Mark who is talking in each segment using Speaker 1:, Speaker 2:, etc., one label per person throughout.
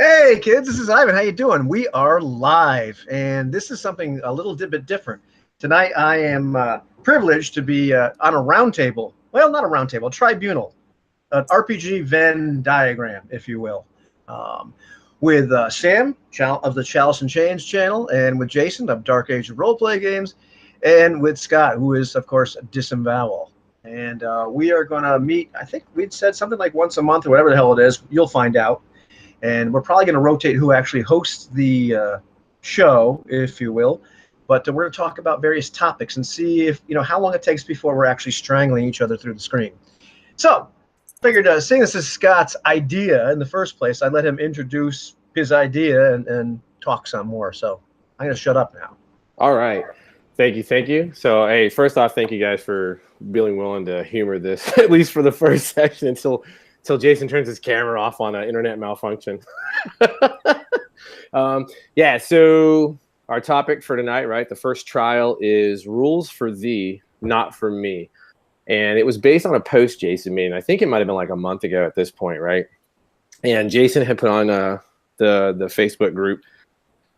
Speaker 1: Hey kids, this is Ivan. How you doing? We are live, and this is something a little bit different. Tonight I am privileged to be on a round table. Well, not a round table, a tribunal, an RPG Venn diagram, if you will, with Sam of the Chalice and Chains channel, and with Jason of Dark Age of Roleplay Games, and with Scott, who is, of course, Disemvowel. And we are going to meet, I think we'd said something like once a month or whatever the hell it is. You'll find out. And we're probably going to rotate who actually hosts the show, if you will. But we're going to talk about various topics and see if how long it takes before we're actually strangling each other through the screen. So, figured seeing this is Scott's idea in the first place, I'd let him introduce his idea and talk some more. So, I'm going to shut up now.
Speaker 2: All right. Thank you. So, hey, first off, thank you guys for being willing to humor this, at least for the first section until Jason turns his camera off on an internet malfunction. Yeah, so our topic for tonight, right? The first trial is rules for thee, not for me. And it was based on a post Jason made. I think it might have been like a month ago at this point, right? And Jason had put on the Facebook group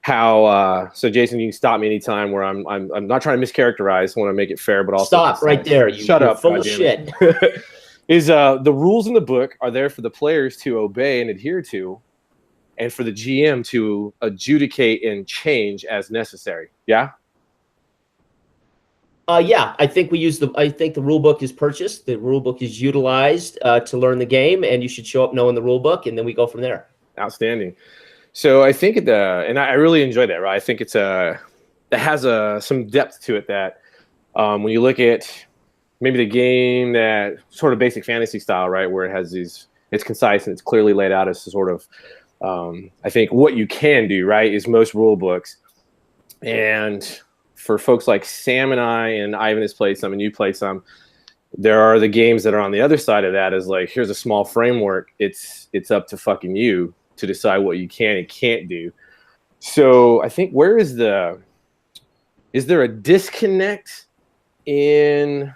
Speaker 2: how so Jason, you can stop me anytime where I'm not trying to mischaracterize. I want to make it fair, but also
Speaker 3: stop right there.
Speaker 2: Shut up,
Speaker 3: full of shit.
Speaker 2: Is the rules in the book are there for the players to obey and adhere to, and for the GM to adjudicate and change as necessary. Yeah.
Speaker 3: Yeah, I think I think the rule book is purchased. The rule book is utilized to learn the game, and you should show up knowing the rule book, and then we go from there. Outstanding.
Speaker 2: So I think and I really enjoy that. Right, I think it has some depth to it that when you look at maybe the game that sort of basic fantasy style, right, where it has it's concise and it's clearly laid out as sort of, I think what you can do, right, is most rule books. And for folks like Sam and I, and Ivan has played some and you played some, there are the games that are on the other side of that is like, here's a small framework. It's up to fucking you to decide what you can and can't do. So I think is there a disconnect in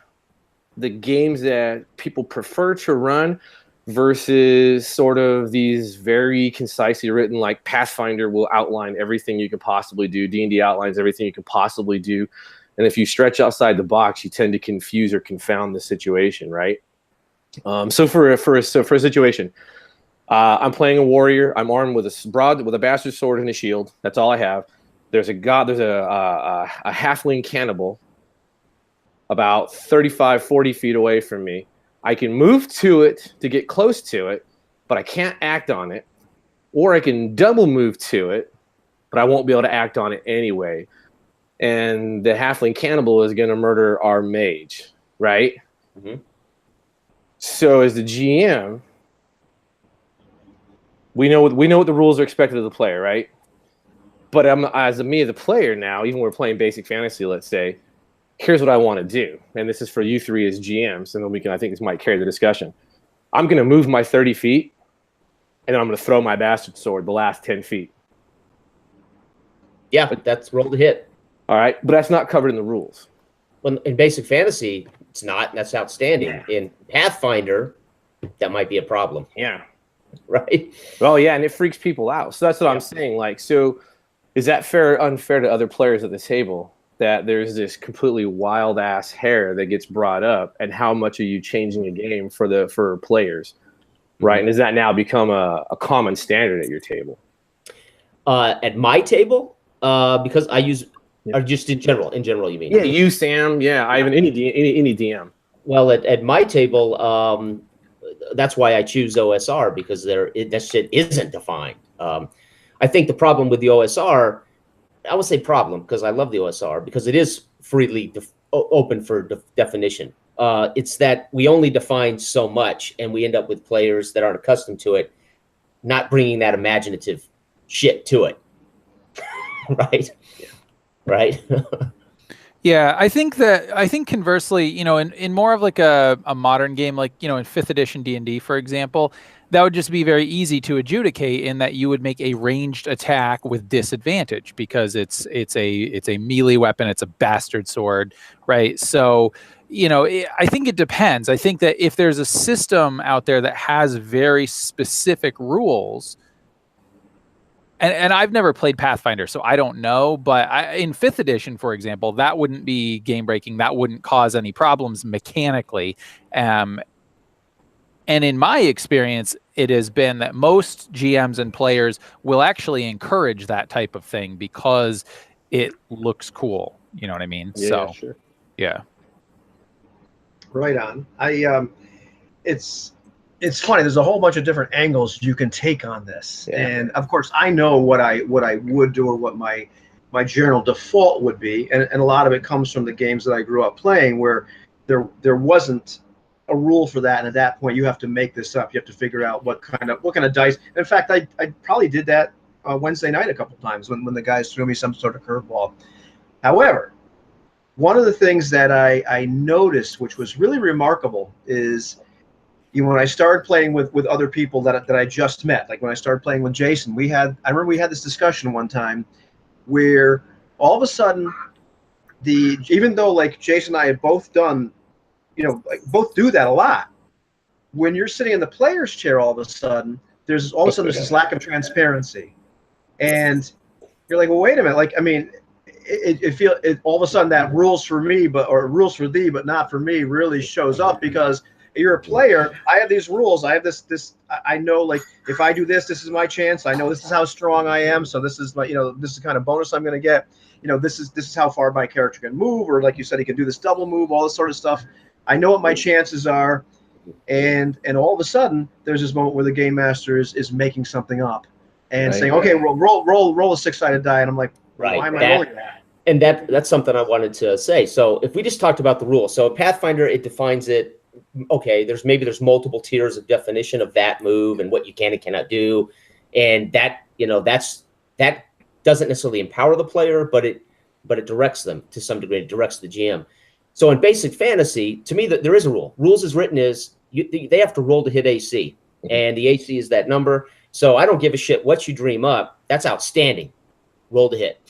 Speaker 2: the games that people prefer to run versus sort of these very concisely written, like Pathfinder will outline everything you could possibly do. D&D outlines everything you could possibly do. And if you stretch outside the box, you tend to confuse or confound the situation, right? So for a situation, I'm playing a warrior. I'm armed with a bastard sword and a shield. That's all I have. There's a halfling cannibal about 35, 40 feet away from me. I can move to it to get close to it, but I can't act on it. Or I can double move to it, but I won't be able to act on it anyway. And the halfling cannibal is going to murder our mage, right? Mm-hmm. So as the GM, we know what the rules are expected of the player, right? But as the player now, even when we're playing basic fantasy, let's say, here's what I want to do. And this is for you three as GMs. And then I think this might carry the discussion. I'm going to move my 30 feet and then I'm going to throw my bastard sword the last 10 feet.
Speaker 3: Yeah, but that's roll to hit.
Speaker 2: All right. But that's not covered in the rules.
Speaker 3: Well, in basic fantasy, it's not. And that's outstanding. Yeah. In Pathfinder, that might be a problem.
Speaker 2: Yeah.
Speaker 3: Right.
Speaker 2: Well, yeah. And it freaks people out. So that's what I'm saying. Like, so is that fair or unfair to other players at the table? That there's this completely wild ass hair that gets brought up, and how much are you changing a game for players, right? And does that now become a common standard at your table?
Speaker 3: At my table, because I use, or just in general. In general, you mean?
Speaker 2: Yeah, you, Sam. Yeah, Ivan. Any DM.
Speaker 3: Well, at my table, that's why I choose OSR, because that shit isn't defined. I think the problem with the OSR. I would say problem because I love the OSR because it is freely open for definition. It's that we only define so much and we end up with players that aren't accustomed to it, not bringing that imaginative shit to it. Right? Yeah. Right?
Speaker 4: Yeah, I think conversely, in more of like a modern game, like, in 5th edition D&D, for example, that would just be very easy to adjudicate in that you would make a ranged attack with disadvantage because it's a melee weapon, it's a bastard sword, right? So, I think it depends. I think that if there's a system out there that has very specific rules, And I've never played Pathfinder, so I don't know. But in 5th edition, for example, that wouldn't be game breaking. That wouldn't cause any problems mechanically. And in my experience, it has been that most GMs and players will actually encourage that type of thing because it looks cool. You know what I mean?
Speaker 2: Yeah,
Speaker 4: so,
Speaker 2: sure.
Speaker 4: Yeah.
Speaker 1: Right on. It's funny. There's a whole bunch of different angles you can take on this, and of course, I know what I would do or what my general default would be, and a lot of it comes from the games that I grew up playing, where there wasn't a rule for that, and at that point, you have to make this up. You have to figure out what kind of dice. In fact, I probably did that Wednesday night a couple times when the guys threw me some sort of curveball. However, one of the things that I noticed, which was really remarkable, is when I started playing with other people that I just met, like when I started playing with Jason, I remember we had this discussion one time where all of a sudden, even though like Jason and I had both done, both do that a lot, when you're sitting in the player's chair, all of a sudden there's this lack of transparency, and you're like, well, wait a minute, like, I mean, all of a sudden that rules for me, or rules for thee, but not for me, really shows up because you're a player. I have these rules. I have this. I know, like, if I do this, this is my chance. I know this is how strong I am. So this is my, this is the kind of bonus I'm going to get. This is how far my character can move, or like you said, he can do this double move, all this sort of stuff. I know what my chances are, and all of a sudden, there's this moment where the game master is making something up and saying, okay, roll a 6-sided die, and I'm like, why am I rolling that?
Speaker 3: And that's something I wanted to say. So if we just talked about the rules, so Pathfinder, it defines it. Okay, there's multiple tiers of definition of that move and what you can and cannot do, and that doesn't necessarily empower the player, but it directs them to some degree. It directs the GM. So in basic fantasy, to me, there is a rule. Rules is written is they have to roll to hit AC, and the AC is that number. So I don't give a shit what you dream up. That's outstanding. Roll to hit.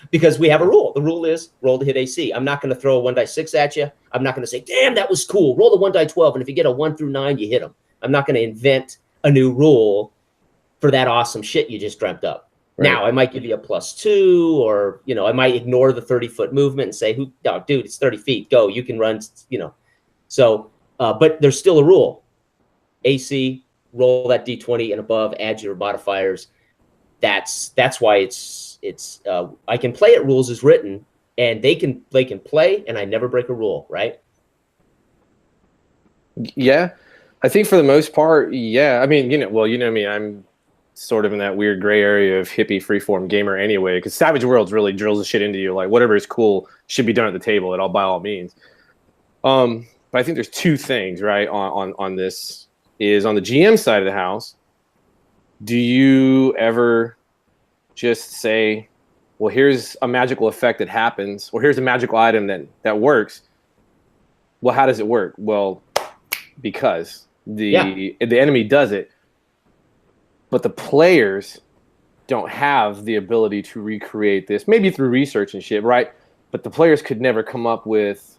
Speaker 3: Because we have a rule. The rule is roll to hit AC. I'm not going to throw a 1d6 at you. I'm not going to say, damn, that was cool. Roll the 1d12, and if you get a 1 through 9, you hit them. I'm not going to invent a new rule for that awesome shit you just dreamt up. Right. Now, I might give you a +2, or, I might ignore the 30-foot movement and say, dude, it's 30 feet. Go. You can run, So, but there's still a rule. AC, roll that D20 and above, add your modifiers. That's why it's I can play it. Rules is written, and they can play, and I never break a rule, right?
Speaker 2: Yeah, I think for the most part, yeah. I mean, you know me, I'm sort of in that weird gray area of hippie freeform gamer anyway, because Savage Worlds really drills the shit into you, like whatever is cool should be done at the table, and by all means. But I think there's two things, right, on this. Is on the GM side of the house, do you ever just say, well, here's a magical effect that happens, or here's a magical item that works. Well, how does it work? Well, because the enemy does it, but the players don't have the ability to recreate this, maybe through research and shit, right? But the players could never come up with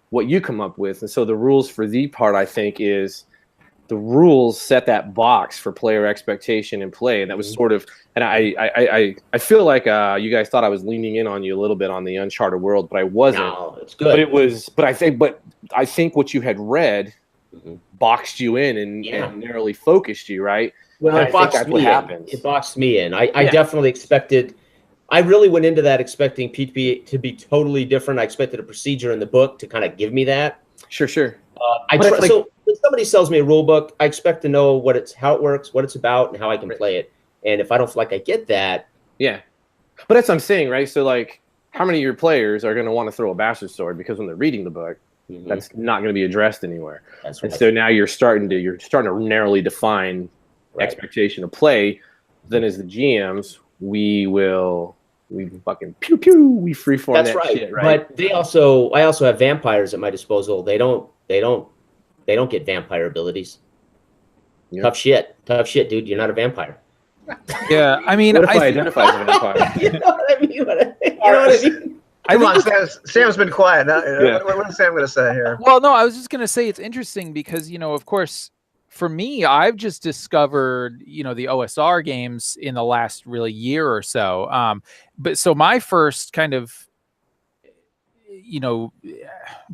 Speaker 2: what you come up with. And so the rules for the part, I think, is the rules set that box for player expectation and play. And that was sort of, and I feel like you guys thought I was leaning in on you a little bit on the Uncharted world, but I wasn't.
Speaker 3: No, it's good.
Speaker 2: But I think what you had read boxed you in and narrowly focused you, right?
Speaker 3: Well, it boxed me in. It boxed me in. I definitely expected. I really went into that expecting PTP to be totally different. I expected a procedure in the book to kind of give me that. Sure. So when somebody sells me a rule book, I expect to know how it works, what it's about, and how I can play it. And if I don't feel like I get that,
Speaker 2: but that's what I'm saying, right? So like, how many of your players are going to want to throw a bastard sword because when they're reading the book, that's not going to be addressed anywhere. That's right. And so now you're starting to narrowly define expectation of play. Then as the GMs, we fucking pew pew, we freeform that shit, right?
Speaker 3: But I also have vampires at my disposal. They don't get vampire abilities. Yep. Tough shit, dude. You're not a vampire.
Speaker 4: Yeah, I mean,
Speaker 2: what if I identify as a vampire?
Speaker 3: You know what I mean? You know what I mean?
Speaker 1: Come on, Sam's been quiet. What is Sam going to say here?
Speaker 4: Well, no, I was just going to say it's interesting because, of course, for me, I've just discovered, the OSR games in the last really year or so. But so my first kind of,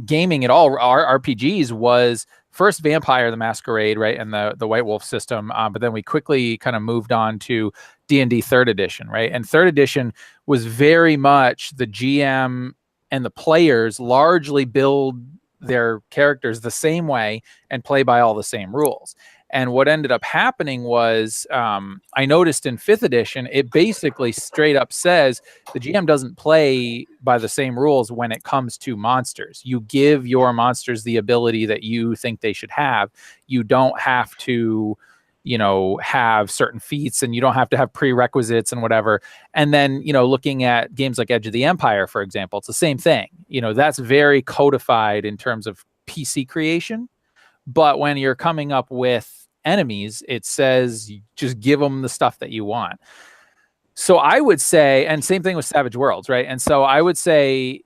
Speaker 4: gaming at all, RPGs, was first Vampire the Masquerade, right, and the White Wolf system. But then we quickly kind of moved on to D&D 3rd edition, right? And 3rd edition was very much the GM and the players largely build their characters the same way and play by all the same rules. And what ended up happening was I noticed in 5th edition, it basically straight up says the GM doesn't play by the same rules when it comes to monsters. You give your monsters the ability that you think they should have. You don't have to, have certain feats, and you don't have to have prerequisites and whatever. And then, looking at games like Edge of the Empire, for example, it's the same thing. That's very codified in terms of PC creation. But when you're coming up with enemies, it says you just give them the stuff that you want. So I would say, and same thing with Savage Worlds, right? And so I would say,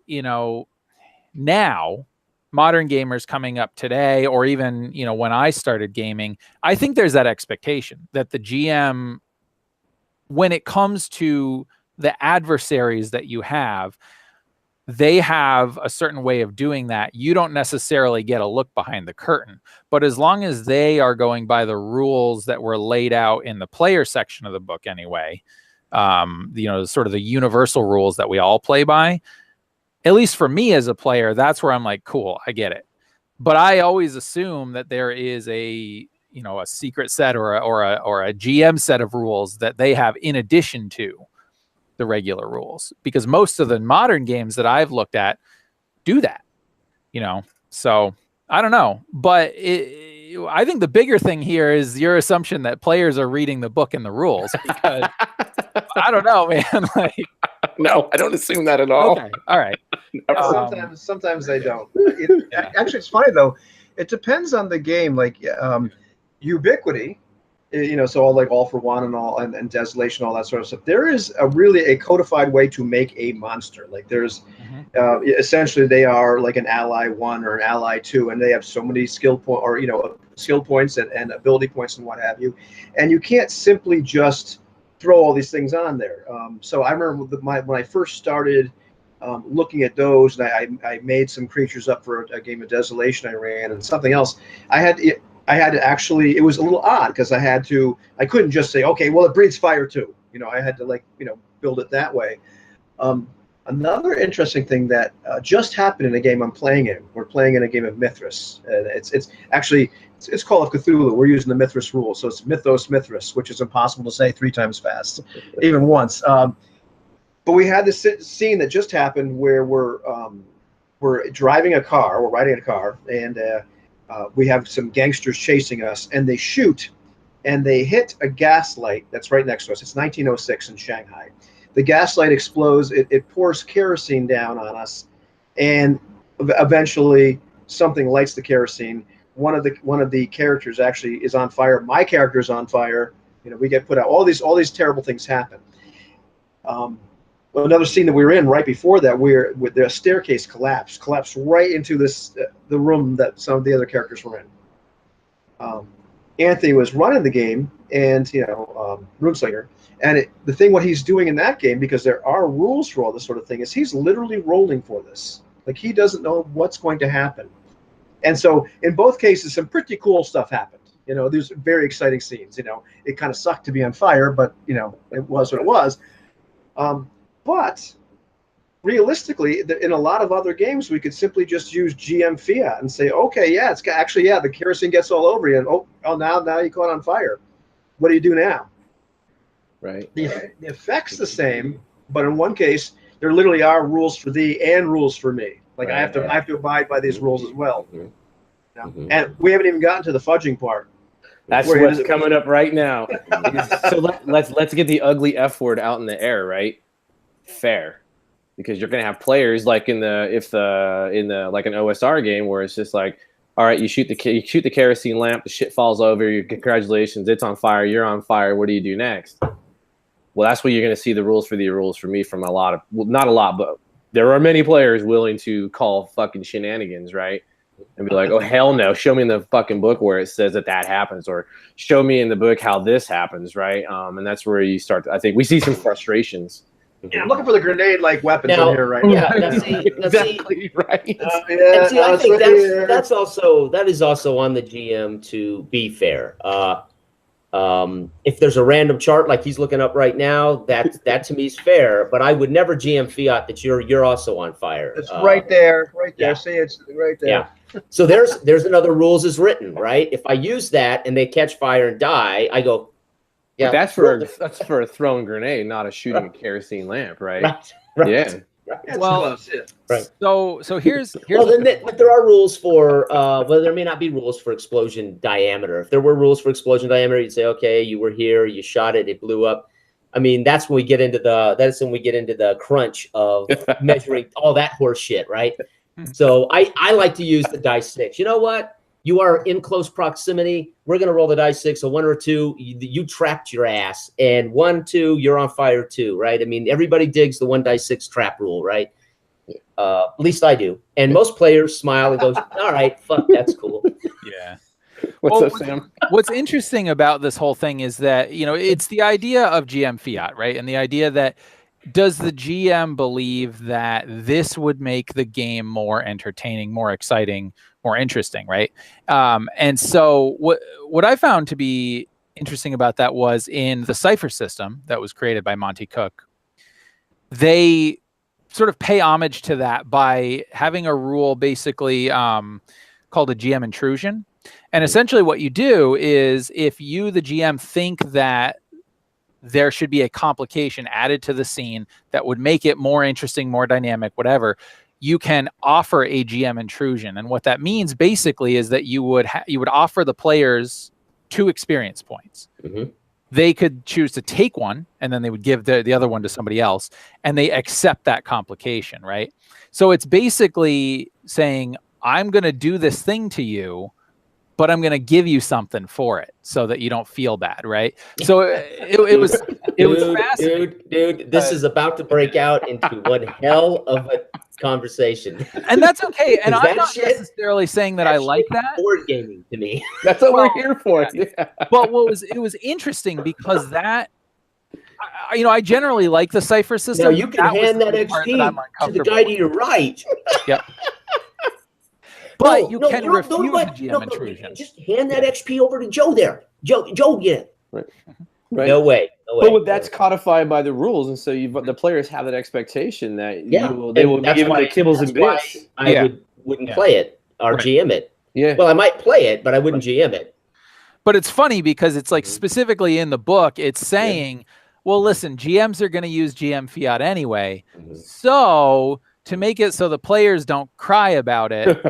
Speaker 4: now modern gamers coming up today, or even, when I started gaming, I think there's that expectation that the GM, when it comes to the adversaries that you have, they have a certain way of doing that. You don't necessarily get a look behind the curtain, but as long as they are going by the rules that were laid out in the player section of the book anyway, sort of the universal rules that we all play by, at least for me as a player, that's where I'm like, cool, I get it. But I always assume that there is a secret set or a GM set of rules that they have in addition to the regular rules, because most of the modern games that I've looked at do that, so I don't know, but I think the bigger thing here is your assumption that players are reading the book and the rules, because I don't know, man.
Speaker 2: No, I don't assume that at all.
Speaker 4: Okay. All right.
Speaker 1: Sometimes they don't. Actually, it's funny though. It depends on the game. Like Ubiquity, so all for one and all, and Desolation, all that sort of stuff. There is really a codified way to make a monster. Like there's essentially they are like an ally 1 or an ally 2, and they have so many skill points and ability points and what have you, and you can't simply just throw all these things on there. So I remember when I first started looking at those, and I made some creatures up for a game of Desolation I ran, and something else. I had to actually, it was a little odd because I couldn't just say, okay, well, it breathes fire too. I had to build it that way. Another interesting thing that just happened in a game I'm playing in. We're playing in a game of Mithras. And it's Call of Cthulhu. We're using the Mithras rules. So it's Mythos Mithras, which is impossible to say 3 times fast, even once. But we had this scene that just happened where we're driving a car, we're riding a car, and we have some gangsters chasing us, and they shoot, and they hit a gas light that's right next to us. It's 1906 in Shanghai. The gas light explodes. It pours kerosene down on us, and eventually something lights the kerosene. One of the characters actually is on fire. My character is on fire. We get put out. All these terrible things happen. Another scene that we were in right before that, where the staircase collapsed right into the room that some of the other characters were in. Anthony was running the game, and Runeslinger, and the thing what he's doing in that game, because there are rules for all this sort of thing, is he's literally rolling for this. Like, he doesn't know what's going to happen, and so in both cases, some pretty cool stuff happened. There's very exciting scenes. It kind of sucked to be on fire, but it was what it was. But realistically, in a lot of other games, we could simply just use GM fiat and say, okay, yeah, the kerosene gets all over you, and oh, now you caught on fire. What do you do now?
Speaker 2: Right.
Speaker 1: The effect's the same, but in one case, there literally are rules for thee and rules for me. Like, right, I have to abide by these rules as well. And we haven't even gotten to the fudging part.
Speaker 2: That's what's coming up right now. So let's get the ugly F word out in the air, right? Fair, because you're gonna have players like in like an OSR game where it's just like, all right, you shoot the kerosene lamp, the shit falls over, you congratulations, it's on fire, you're on fire, what do you do next? Well, that's where you're gonna see the rules for me from a lot of, well, not a lot, but there are many players willing to call fucking shenanigans, right? and be like, oh, hell no, show me in the fucking book where it says that happens, or show me in the book how this happens, right? And that's where you start I think we see some frustrations.
Speaker 1: Yeah, I'm looking for the grenade-like weapons in here right
Speaker 3: now.
Speaker 1: now.
Speaker 2: Exactly right.
Speaker 3: And see, I think that is also on the GM to be fair. If there's a random chart like he's looking up right now, that to me is fair. But I would never GM fiat that you're also on fire.
Speaker 1: It's right there.
Speaker 3: Yeah.
Speaker 1: See, it's right there.
Speaker 3: Yeah. So there's another rules as written, right? If I use that and they catch fire and die, I go.
Speaker 2: Yeah, that's for a thrown grenade, not a shooting a kerosene lamp, right?
Speaker 3: Right.
Speaker 2: Yeah.
Speaker 1: Right.
Speaker 4: Well,
Speaker 3: right.
Speaker 4: So here's
Speaker 3: well, but there are rules for well, there may not be rules for explosion diameter. If there were rules for explosion diameter, you'd say, okay, you were here, you shot it, it blew up. I mean, that's when we get into the crunch of measuring all that horse shit, right? So I like to use the dice 6. You know what? You are in close proximity. We're going to roll the dice 6. So 1 or 2, you trapped your ass. And 1, 2, you're on fire too, right? I mean, everybody digs the 1 dice 6 trap rule, right? At least I do. And most players smile and goes, all right, fuck, that's cool.
Speaker 4: Yeah.
Speaker 2: What's up, Sam?
Speaker 4: What's interesting about this whole thing is that, it's the idea of GM fiat, right? And the idea that does the GM believe that this would make the game more entertaining, more exciting, more interesting, right? And so what I found to be interesting about that was in the cipher system that was created by Monty Cook, they sort of pay homage to that by having a rule basically called a GM intrusion. And essentially what you do is if you, the GM, think that there should be a complication added to the scene that would make it more interesting, more dynamic, whatever, you can offer a GM intrusion. And what that means basically is that you would offer the players 2 experience points.
Speaker 3: Mm-hmm.
Speaker 4: They could choose to take one, and then they would give the other one to somebody else, and they accept that complication, right? So it's basically saying, I'm going to do this thing to you, but I'm going to give you something for it so that you don't feel bad, right? So it was fascinating.
Speaker 3: Dude, this is about to break out into one hell of a conversation.
Speaker 4: And that's okay. And I'm not necessarily saying that I like that.
Speaker 3: Board gaming to me.
Speaker 2: That's what we're here for.
Speaker 4: Yeah. Well, it was interesting because that, I generally like the cipher system.
Speaker 3: Now you can hand that XP to the guy to your right.
Speaker 4: Yep. But you can refuse the GM intrusion.
Speaker 3: Just hand that XP over to Joe there. Joe get it.
Speaker 2: Right.
Speaker 3: No way.
Speaker 2: But that's codified by the rules, and so the players have that expectation that they will be given the kibbles and bits.
Speaker 3: I wouldn't play it or GM it.
Speaker 2: Yeah.
Speaker 3: Well, I might play it, but I wouldn't GM it.
Speaker 4: But it's funny because it's like specifically in the book, it's saying, well, listen, GMs are going to use GM fiat anyway. Mm-hmm. So to make it so the players don't cry about it,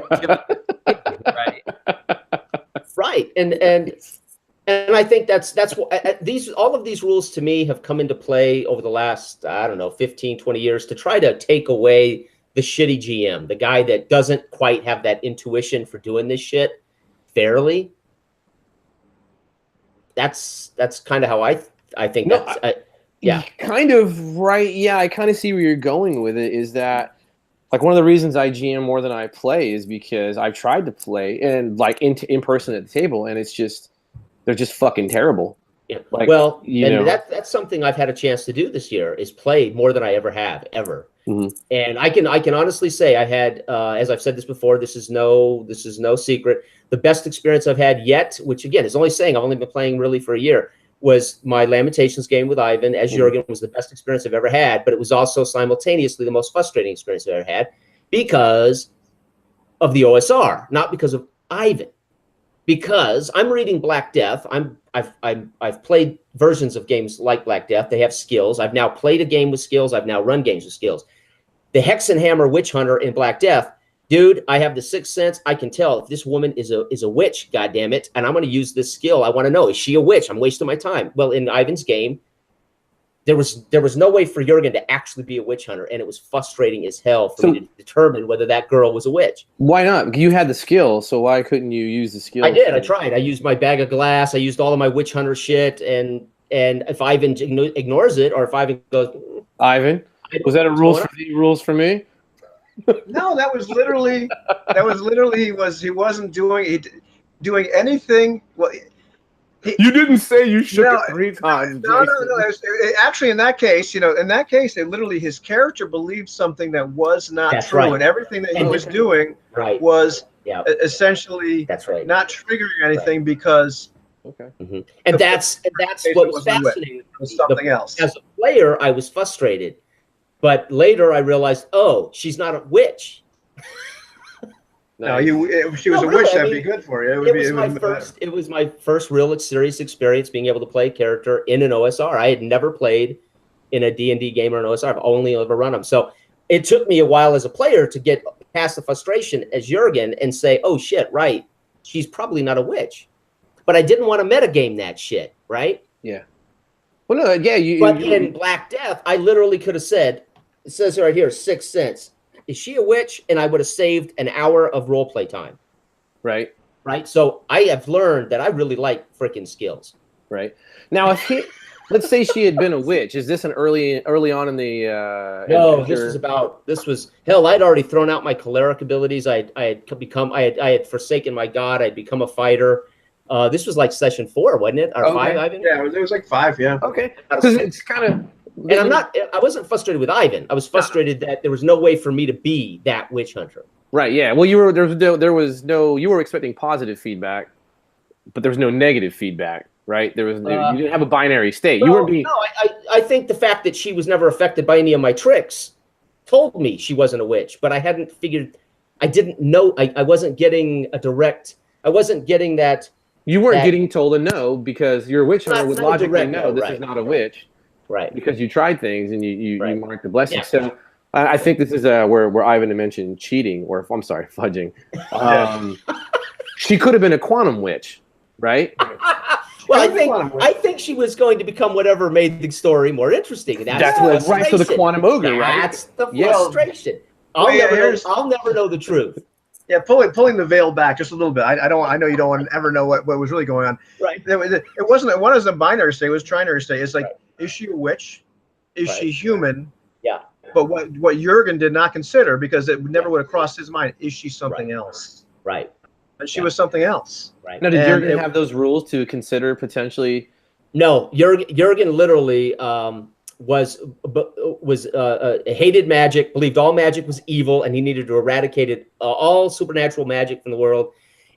Speaker 3: right. And I think that's what all of these rules to me have come into play over the last, 15, 20 years to try to take away the shitty GM, the guy that doesn't quite have that intuition for doing this shit fairly. That's kind of how I think yeah.
Speaker 2: Kind of right. Yeah, I kind of see where you're going with it, is that like one of the reasons I GM more than I play is because I've tried to play and like in person at the table, and they're just fucking terrible.
Speaker 3: Yeah.
Speaker 2: Like,
Speaker 3: well, that's something I've had a chance to do this year, is play more than I ever have ever.
Speaker 2: Mm-hmm.
Speaker 3: And I can honestly say I had, as I've said this before, this is no secret. The best experience I've had yet, which again is only saying I've only been playing really for a year, was my Lamentations game with Ivan as Jurgen. Was the best experience I've ever had, but it was also simultaneously the most frustrating experience I've ever had because of the OSR, not because of Ivan. Because I'm reading Black Death. I've played versions of games like Black Death. They have skills. I've now played a game with skills. I've now run games with skills. The Hexenhammer Witch Hunter in Black Death, dude, I have the sixth sense. I can tell if this woman is a witch, goddammit, and I'm going to use this skill. I want to know, is she a witch? I'm wasting my time. Well, in Ivan's game, there was no way for Jurgen to actually be a witch hunter, and it was frustrating as hell for me to determine whether that girl was a witch.
Speaker 2: Why not? You had the skill, so why couldn't you use the skill?
Speaker 3: I did. I tried. I used my bag of glass. I used all of my witch hunter shit, and if Ivan ignores it, or if Ivan goes,
Speaker 2: Ivan, was that rules for me?
Speaker 1: No, that was literally That was literally he wasn't doing anything. Well,
Speaker 2: you didn't say you shook it 3 times.
Speaker 1: No. Actually, in that case, it literally his character believed something that was not true,
Speaker 3: right.
Speaker 1: And everything that he was doing was essentially not triggering anything because.
Speaker 3: Okay. Mm-hmm. And that's what was fascinating.
Speaker 1: Was something else.
Speaker 3: As a player, I was frustrated, but later I realized, oh, she's not a witch.
Speaker 1: No, if she was a witch, that'd be good for you.
Speaker 3: It was my first real serious experience being able to play a character in an OSR. I had never played in a D&D game or an OSR. I've only ever run them. So it took me a while as a player to get past the frustration as Jurgen and say, oh, shit, right, she's probably not a witch. But I didn't want to metagame that shit, right?
Speaker 2: Yeah. Well, no, yeah.
Speaker 3: But in Black Death, I literally could have said, it says right here, 6 cents. Is she a witch? And I would have saved an hour of role play time.
Speaker 2: Right.
Speaker 3: Right. So I have learned that I really like freaking skills.
Speaker 2: Right. Now, let's say she had been a witch. Is this an early on in the?
Speaker 3: No, this was hell. I'd already thrown out my choleric abilities. I had forsaken my god. I'd become a fighter. This was like session 4, wasn't it? Or 5, Ivan?
Speaker 1: Yeah, it was like 5. Yeah.
Speaker 2: Okay. Because it's kind of.
Speaker 3: And I wasn't frustrated with Ivan. I was frustrated that there was no way for me to be that witch hunter.
Speaker 2: Right. Yeah. Well, you were expecting positive feedback, but there was no negative feedback, right? You didn't have a binary state.
Speaker 3: I think the fact that she was never affected by any of my tricks told me she wasn't a witch, but I hadn't figured, I didn't know, I wasn't getting I wasn't getting that.
Speaker 2: You weren't getting told a no because your witch hunter would logically know this is not a witch.
Speaker 3: Right.
Speaker 2: Because you tried things and you marked the blessing. Yeah. So I think this is where Ivan had mentioned cheating, or I'm sorry, fudging. She could have been a quantum witch, right?
Speaker 3: Well, I think she was going to become whatever made the story more interesting.
Speaker 2: That's what, right. So the quantum ogre, right?
Speaker 3: That's the frustration. I'll never know the truth.
Speaker 1: Yeah, pulling the veil back just a little bit. I know you don't want to ever know what was really going on.
Speaker 3: Right.
Speaker 1: It wasn't one as a binary state. It was trinary state. It's like, is she a witch? Is she human?
Speaker 3: Yeah.
Speaker 1: But what Jurgen did not consider, because it never would have crossed his mind, is she something else?
Speaker 3: Right.
Speaker 1: And she was something else.
Speaker 3: Right.
Speaker 2: Now, did Jurgen have those rules to consider potentially?
Speaker 3: No, Jurgen literally hated magic, believed all magic was evil, and he needed to eradicate all supernatural magic from the world,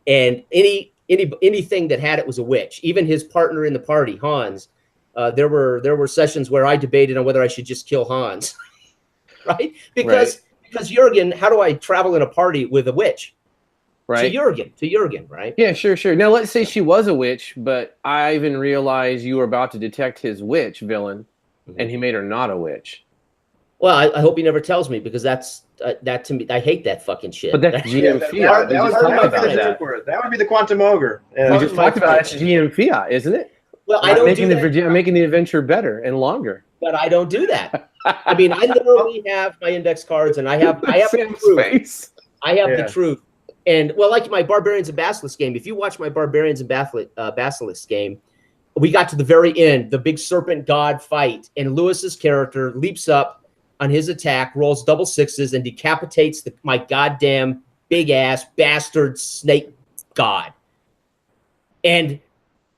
Speaker 3: and anything that had it was a witch. Even his partner in the party, Hans, there were sessions where I debated on whether I should just kill Hans, right? Because Jurgen, how do I travel in a party with a witch?
Speaker 2: Right.
Speaker 3: To Jurgen, right?
Speaker 2: Yeah, sure. Now, let's say she was a witch, but Ivan realized you were about to detect his witch villain. And he made her not a witch.
Speaker 3: Well, I hope he never tells me, because that to me, I hate that fucking shit.
Speaker 2: But that's GM Fiat.
Speaker 1: That would be the quantum ogre.
Speaker 2: We just talked about it's GM Fiat, isn't it?
Speaker 3: Well, I don't do that.
Speaker 2: I'm making the adventure better and longer.
Speaker 3: But I don't do that. I mean, I literally have my index cards, and I have the truth. I have the truth. And well, like my Barbarians and Basilisk game, if you watch my Barbarians and Basilisk game, we got to the very end, the big serpent god fight, and Lewis's character leaps up on his attack, rolls double 6s, and decapitates my goddamn big ass bastard snake god. And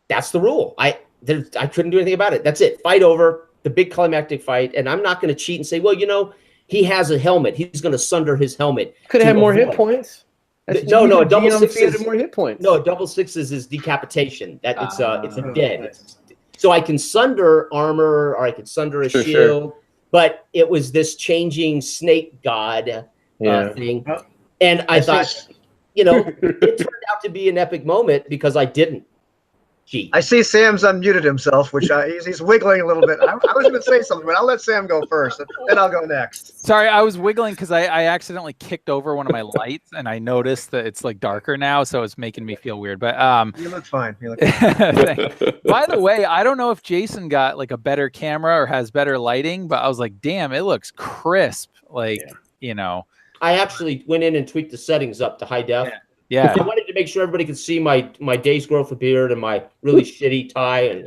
Speaker 3: that's the rule. I couldn't do anything about it. That's it. Fight over, the big climactic fight, and I'm not going to cheat and say, well, he has a helmet. He's going to sunder his helmet.
Speaker 2: Could have had more hit points.
Speaker 3: No, a double 6s
Speaker 2: more hit points.
Speaker 3: No, a double 6s is decapitation. That it's a dead. So I can sunder armor, or I could sunder a shield, but it was this changing snake god thing, and I thought, it turned out to be an epic moment because I didn't cheat.
Speaker 1: I see Sam's unmuted himself, which he's wiggling a little bit. I was going to say something, but I'll let Sam go first, then I'll go next.
Speaker 4: Sorry, I was wiggling because I accidentally kicked over one of my lights, and I noticed that it's like darker now, so it's making me feel weird. But
Speaker 1: you look fine.
Speaker 4: By the way, I don't know if Jason got like a better camera or has better lighting, but I was like, damn, it looks crisp. I
Speaker 3: actually went in and tweaked the settings up to high def.
Speaker 4: Yeah.
Speaker 3: I wanted to make sure everybody could see my day's growth of beard and my really shitty tie.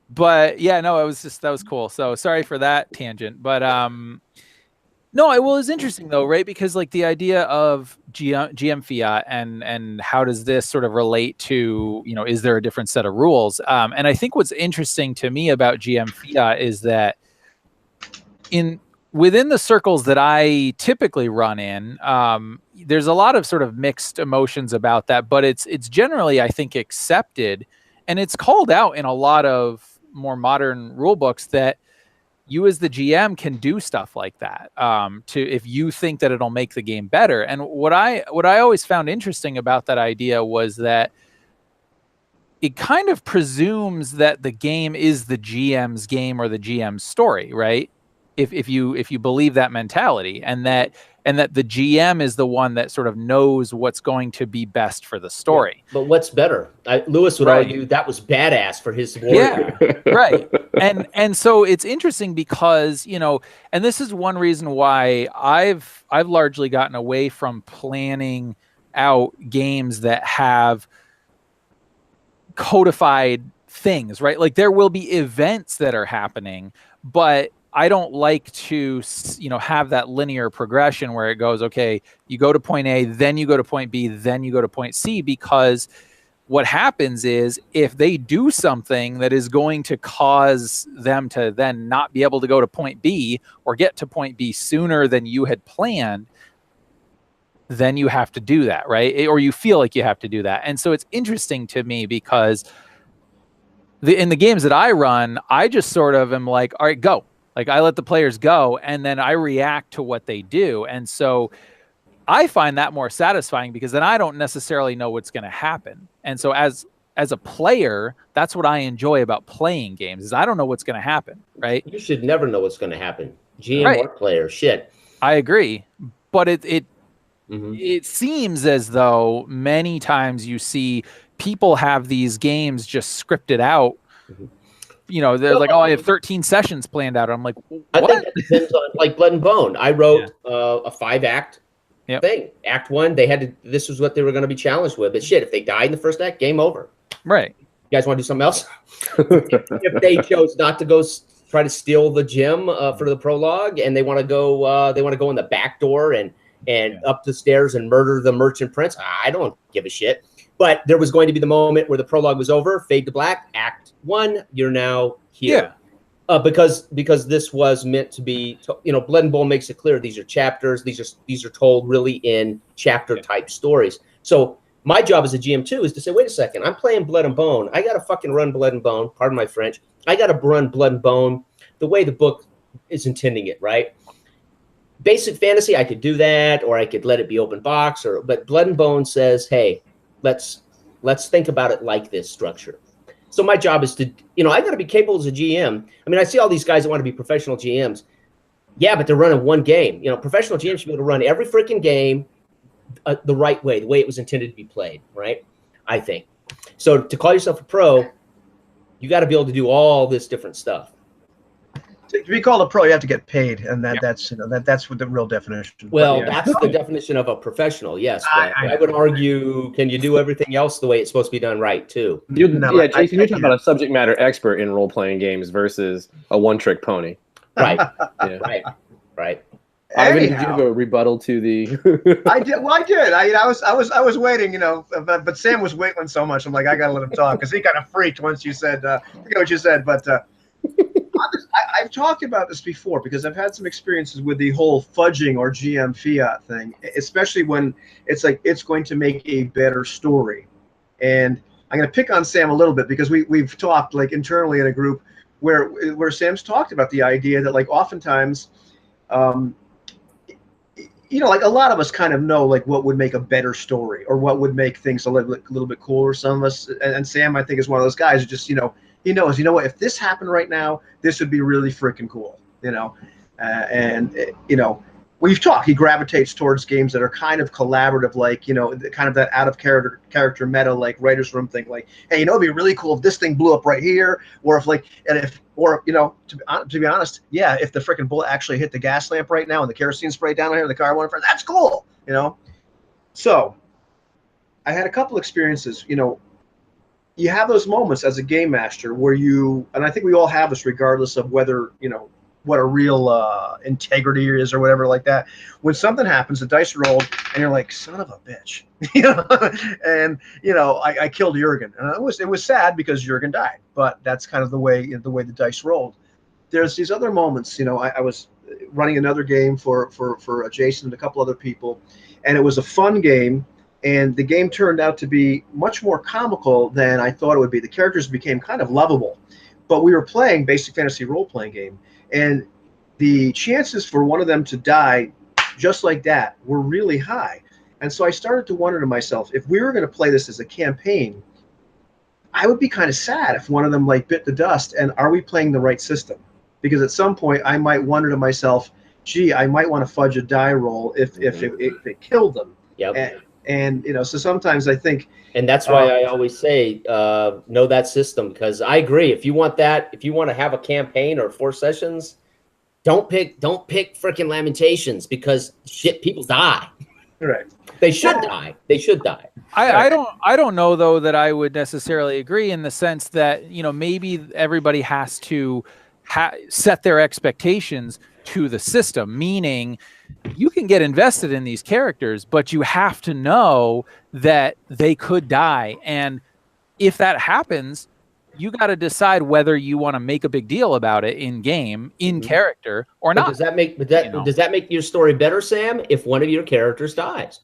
Speaker 4: But yeah, no, that was cool. So sorry for that tangent. But No, it was interesting though, right? Because like the idea of GM fiat and how does this sort of relate to, is there a different set of rules? And I think what's interesting to me about GM fiat is that within the circles that I typically run in, there's a lot of sort of mixed emotions about that, but it's generally, I think, accepted, and it's called out in a lot of more modern rule books that you as the GM can do stuff like that, if you think that it'll make the game better. And what I always found interesting about that idea was that it kind of presumes that the game is the GM's game or the GM's story, right? If you believe that mentality, and that the GM is the one that sort of knows what's going to be best for the story.
Speaker 3: Yeah, but what's better? Lewis would argue that was badass for his warrior.
Speaker 4: Yeah, right. And so it's interesting because, and this is one reason why I've largely gotten away from planning out games that have codified things, right? Like there will be events that are happening, but I don't like to, have that linear progression where it goes, okay, you go to point A, then you go to point B, then you go to point C, because what happens is if they do something that is going to cause them to then not be able to go to point B or get to point B sooner than you had planned, then you have to do that, right? Or you feel like you have to do that. And so it's interesting to me because in the games that I run, I just sort of am like, all right, go. Like I let the players go and then I react to what they do. And so I find that more satisfying because then I don't necessarily know what's going to happen. And so as a player, that's what I enjoy about playing games is I don't know what's going to happen, right?
Speaker 3: You should never know what's going to happen. GM or player, shit.
Speaker 4: I agree. But it seems as though many times you see people have these games just scripted out. They're like, oh, I have 13 sessions planned out. I'm like, what?
Speaker 3: I think it depends on, like Blood and Bone. I wrote a 5-act thing. Act 1, this was what they were going to be challenged with. But shit, if they died in the first act, game over.
Speaker 4: Right.
Speaker 3: You guys want to do something else? If they chose not to go try to steal the gem for the prologue, and they want to go in the back door and up the stairs and murder the merchant prince, I don't give a shit. But there was going to be the moment where the prologue was over, fade to black, act 1, you're now here. Yeah. Because this was meant to be, Blood and Bone makes it clear these are chapters. These are told really in chapter type stories. So my job as a GM too is to say, wait a second, I'm playing Blood and Bone. I got to fucking run Blood and Bone. Pardon my French. I got to run Blood and Bone the way the book is intending it, right? Basic fantasy, I could do that, or I could let it be open box. But Blood and Bone says, hey, let's think about it like this structure. So my job is to, I got to be capable as a GM. I mean, I see all these guys that want to be professional GMs. Yeah, but they're running one game. Professional GMs should be able to run every freaking game the right way, the way it was intended to be played, right? I think. So to call yourself a pro, you got to be able to do all this different stuff.
Speaker 1: To be called a pro, you have to get paid, and that's what the real definition.
Speaker 3: Well, that's the definition of a professional. Yes, but I would argue, can you do everything else the way it's supposed to be done right too?
Speaker 2: Jason, you're talking about a subject matter expert in role playing games versus a one-trick pony.
Speaker 3: Right. Right.
Speaker 2: Ivan, did you have a rebuttal to the?
Speaker 1: I did. Well, I did. I was waiting, but Sam was wiggling so much. I'm like, I gotta let him talk because he kind of freaked once you said, I forget what you said, but. I've talked about this before because I've had some experiences with the whole fudging or GM fiat thing, especially when it's like it's going to make a better story. And I'm going to pick on Sam a little bit because we've talked like internally in a group where Sam's talked about the idea that like oftentimes, like a lot of us kind of know like what would make a better story or what would make things a little bit cooler. Some of us, and Sam I think is one of those guys who just he knows, what, if this happened right now, this would be really freaking cool, we've talked, he gravitates towards games that are kind of collaborative, like, kind of that out of character meta, like writer's room thing, like, hey, it'd be really cool if this thing blew up right here, or if to be honest, yeah, if the freaking bullet actually hit the gas lamp right now and the kerosene sprayed down here and the car went in front, that's cool, So I had a couple experiences, you have those moments as a game master where and I think we all have this regardless of whether, what a real integrity is or whatever like that. When something happens, the dice rolled, and you're like, son of a bitch, you know. And you know, I killed Jurgen, and it was sad because Jurgen died, but that's kind of the way the dice rolled. There's these other moments, you know. I was running another game for Jason and a couple other people, and it was a fun game. And the game turned out to be much more comical than I thought it would be. The characters became kind of lovable, but we were playing basic fantasy role-playing game, and the chances for one of them to die just like that were really high. And so I started to wonder to myself, if we were going to play this as a campaign, I would be kind of sad if one of them like bit the dust. And are we playing the right system? Because at some point I might wonder to myself, gee, I might want to fudge a die roll if it killed them.
Speaker 3: Yep.
Speaker 1: And you know, so sometimes I think,
Speaker 3: and that's why I always say know that system, because I agree. If you want to have a campaign or 4 sessions, don't pick freaking Lamentations, because shit, people die.
Speaker 1: Right.
Speaker 3: They should die. They should die.
Speaker 4: I don't know though that I would necessarily agree, in the sense that, you know, maybe everybody has to set their expectations to the system, meaning you can get invested in these characters, but you have to know that they could die. And if that happens, you got to decide whether you want to make a big deal about it in game, in character, or not.
Speaker 3: Does that make your story better, Sam, if one of your characters dies?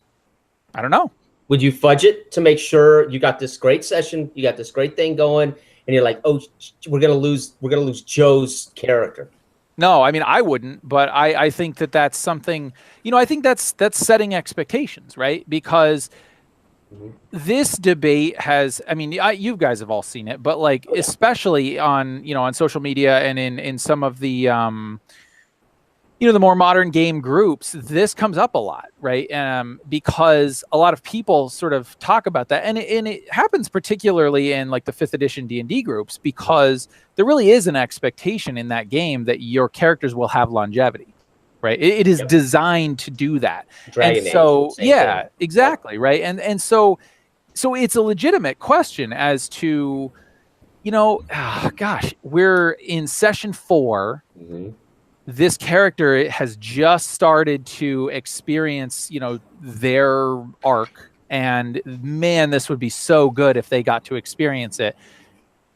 Speaker 4: I don't know.
Speaker 3: Would you fudge it to make sure you got this great session, you got this great thing going, and you're like, oh, we're gonna lose Joe's character?
Speaker 4: No, I mean, I wouldn't, but I think that's something, you know, I think that's setting expectations, right? Because this debate has, I mean, you guys have all seen it, but like, especially on, you know, on social media and in some of the, you know, the more modern game groups, this comes up a lot, right? Because a lot of people sort of talk about that, and it happens particularly in like the 5th edition D&D groups, because there really is an expectation in that game that your characters will have longevity, right? It is designed to do that.
Speaker 3: Dragon
Speaker 4: and so,
Speaker 3: Age,
Speaker 4: yeah, exactly, right? And so it's a legitimate question as to, you know, gosh, we're in session 4. This character has just started to experience, you know, their arc, and man, this would be so good if they got to experience it.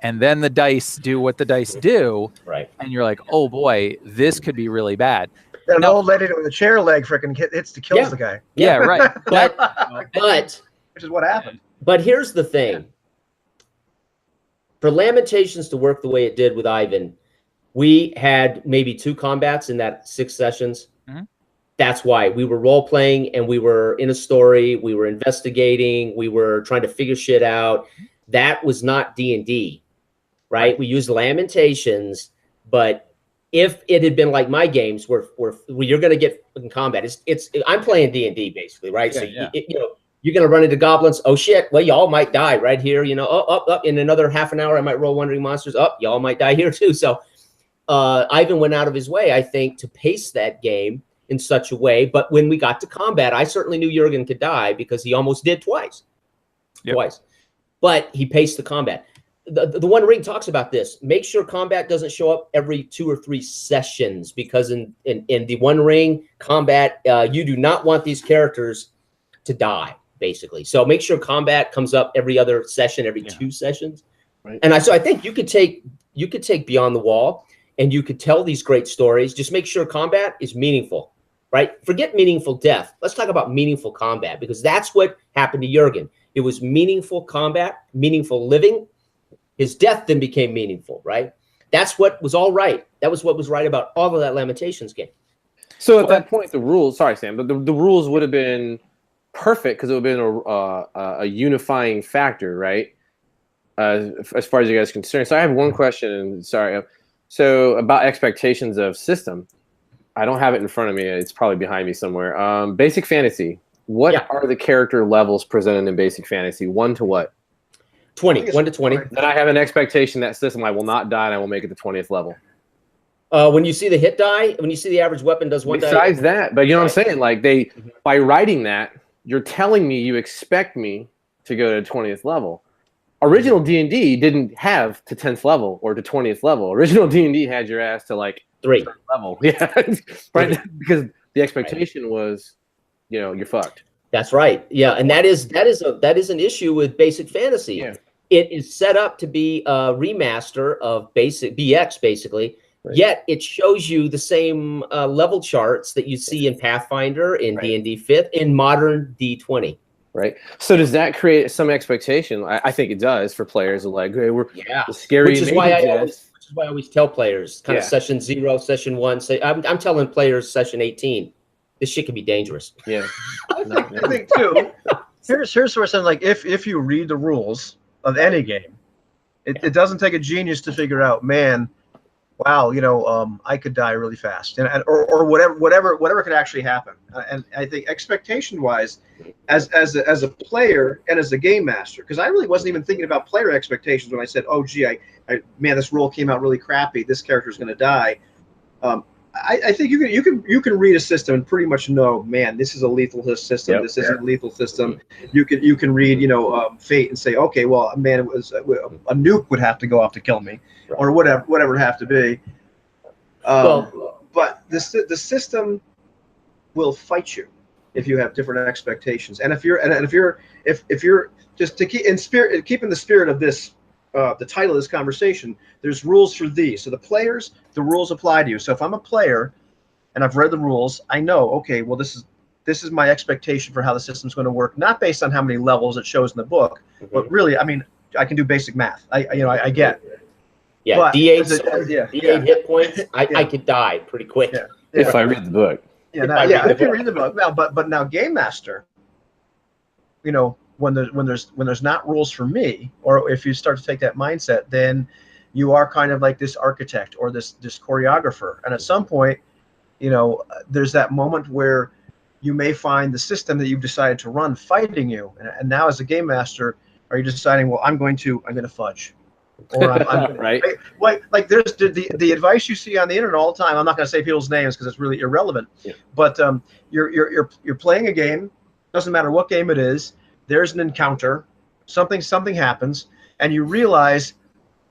Speaker 4: And then the dice do what the dice do,
Speaker 3: right? And
Speaker 4: you're like, oh boy, this could be really bad.
Speaker 1: An old lady with a chair leg freaking kills the guy.
Speaker 4: Yeah, right.
Speaker 3: but
Speaker 1: which is what happened.
Speaker 3: But here's the thing: for Lamentations to work the way it did with Ivan, we had maybe 2 combats in that 6 sessions. That's why we were role playing, and we were in a story. We were investigating. We were trying to figure shit out. That was not D&D, right? We used Lamentations, but if it had been like my games, where you're going to get in combat, I'm playing D&D basically, right?
Speaker 4: Yeah,
Speaker 3: so you know, you're going to run into goblins. Oh shit! Well, y'all might die right here. You know, up in another half an hour, I might roll Wandering Monsters. Y'all might die here too. So. Ivan went out of his way, I think, to pace that game in such a way. But when we got to combat, I certainly knew Jurgen could die, because he almost did twice. But he paced the combat. The One Ring talks about this. Make sure combat doesn't show up every 2 or 3 sessions, because in the One Ring combat, you do not want these characters to die, basically. So make sure combat comes up every other session, every 2 sessions.
Speaker 2: Right.
Speaker 3: And I think you could take Beyond the Wall, and you could tell these great stories. Just make sure combat is meaningful, right? Forget meaningful death. Let's talk about meaningful combat, because that's what happened to Jurgen. It was meaningful combat, meaningful living. His death then became meaningful, right? That's what was all right. That was what was right about all of that Lamentations game.
Speaker 2: So at that point, the rules, sorry, Sam, but the rules would have been perfect, because it would have been a unifying factor, right? As far as you guys are concerned. So I have one question, sorry. So about expectations of system, I don't have it in front of me. It's probably behind me somewhere. Basic Fantasy. What are the character levels presented in Basic Fantasy? 1 to what?
Speaker 3: 20. 1 to 20.
Speaker 2: Then I have an expectation that system I will not die, and I will make it to 20th level.
Speaker 3: When you see the hit die, when you see the average weapon does 1 die.
Speaker 2: Besides that, but you know what I'm saying? Like by writing that, you're telling me you expect me to go to 20th level. Original D&D didn't have to 10th level or to 20th level. Original D&D had your ass to like
Speaker 3: 3
Speaker 2: level. Yeah, right. Because the expectation was, you're fucked.
Speaker 3: That's right. Yeah, and that is an issue with basic fantasy.
Speaker 2: Yeah.
Speaker 3: It is set up to be a remaster of basic BX, basically. Right. Yet it shows you the same level charts that you see in Pathfinder, in D&D 5th, in modern D20.
Speaker 2: Right. So does that create some expectation? I think it does for players. Like, hey, we're scary.
Speaker 3: Which is why I always tell players, kind of session 0, session 1. Say, I'm telling players session 18. This shit can be dangerous.
Speaker 2: Yeah.
Speaker 1: I think too. Here's where something like if you read the rules of any game, it doesn't take a genius to figure out, man, wow, I could die really fast, or whatever could actually happen. And I think expectation wise, as a player and as a game master, because I really wasn't even thinking about player expectations when I said, oh gee, man, this roll came out really crappy. This character's going to die. I think you can read a system and pretty much know, man, this is a lethal system. Yep. This isn't a lethal system. You can read fate and say, okay, well, man, it was a nuke would have to go off to kill me, or whatever it would have to be. But the system will fight you if you have different expectations, and if you're just to keep in the spirit of this. The title of this conversation, there's rules for these. So the rules apply to you. So if I'm a player and I've read the rules, I know, okay, well, this is my expectation for how the system's going to work, not based on how many levels it shows in the book, but really, I mean, I can do basic math. I get.
Speaker 3: Yeah, but D8 hit points, I could die pretty quick.
Speaker 2: Yeah. If I read the book.
Speaker 1: If you read the book. Now, but now Game Master, when there's not rules for me, or if you start to take that mindset, then you are kind of like this architect or this choreographer. And at some point, there's that moment where you may find the system that you've decided to run fighting you. And now as a game master, are you deciding, well, I'm going to fudge. Or I'm
Speaker 2: right.
Speaker 1: Like there's the advice you see on the internet all the time. I'm not going to say people's names because it's really irrelevant. Yeah. But you're playing a game, doesn't matter what game it is. There's an encounter, something happens, and you realize,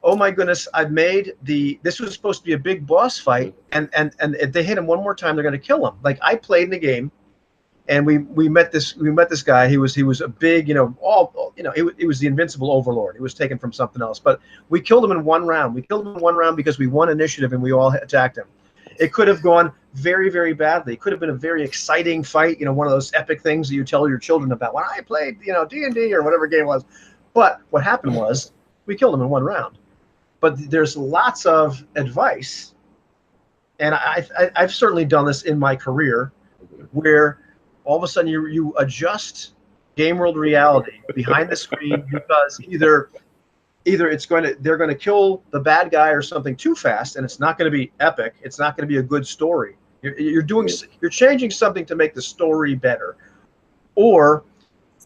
Speaker 1: oh my goodness, this was supposed to be a big boss fight, and if they hit him one more time, they're going to kill him. Like I played in the game, and we met this guy. He was a big, he was the invincible overlord. He was taken from something else, but we killed him in one round. We killed him in one round because we won initiative and we all attacked him. It could have gone very, very badly. It could have been a very exciting fight, one of those epic things that you tell your children about. When I played, D&D or whatever game it was. But what happened was we killed him in one round. But there's lots of advice, and I've certainly done this in my career, where all of a sudden you adjust game world reality behind the screen because either they're going to kill the bad guy or something too fast, and it's not going to be epic. It's not going to be a good story. You're changing something to make the story better, or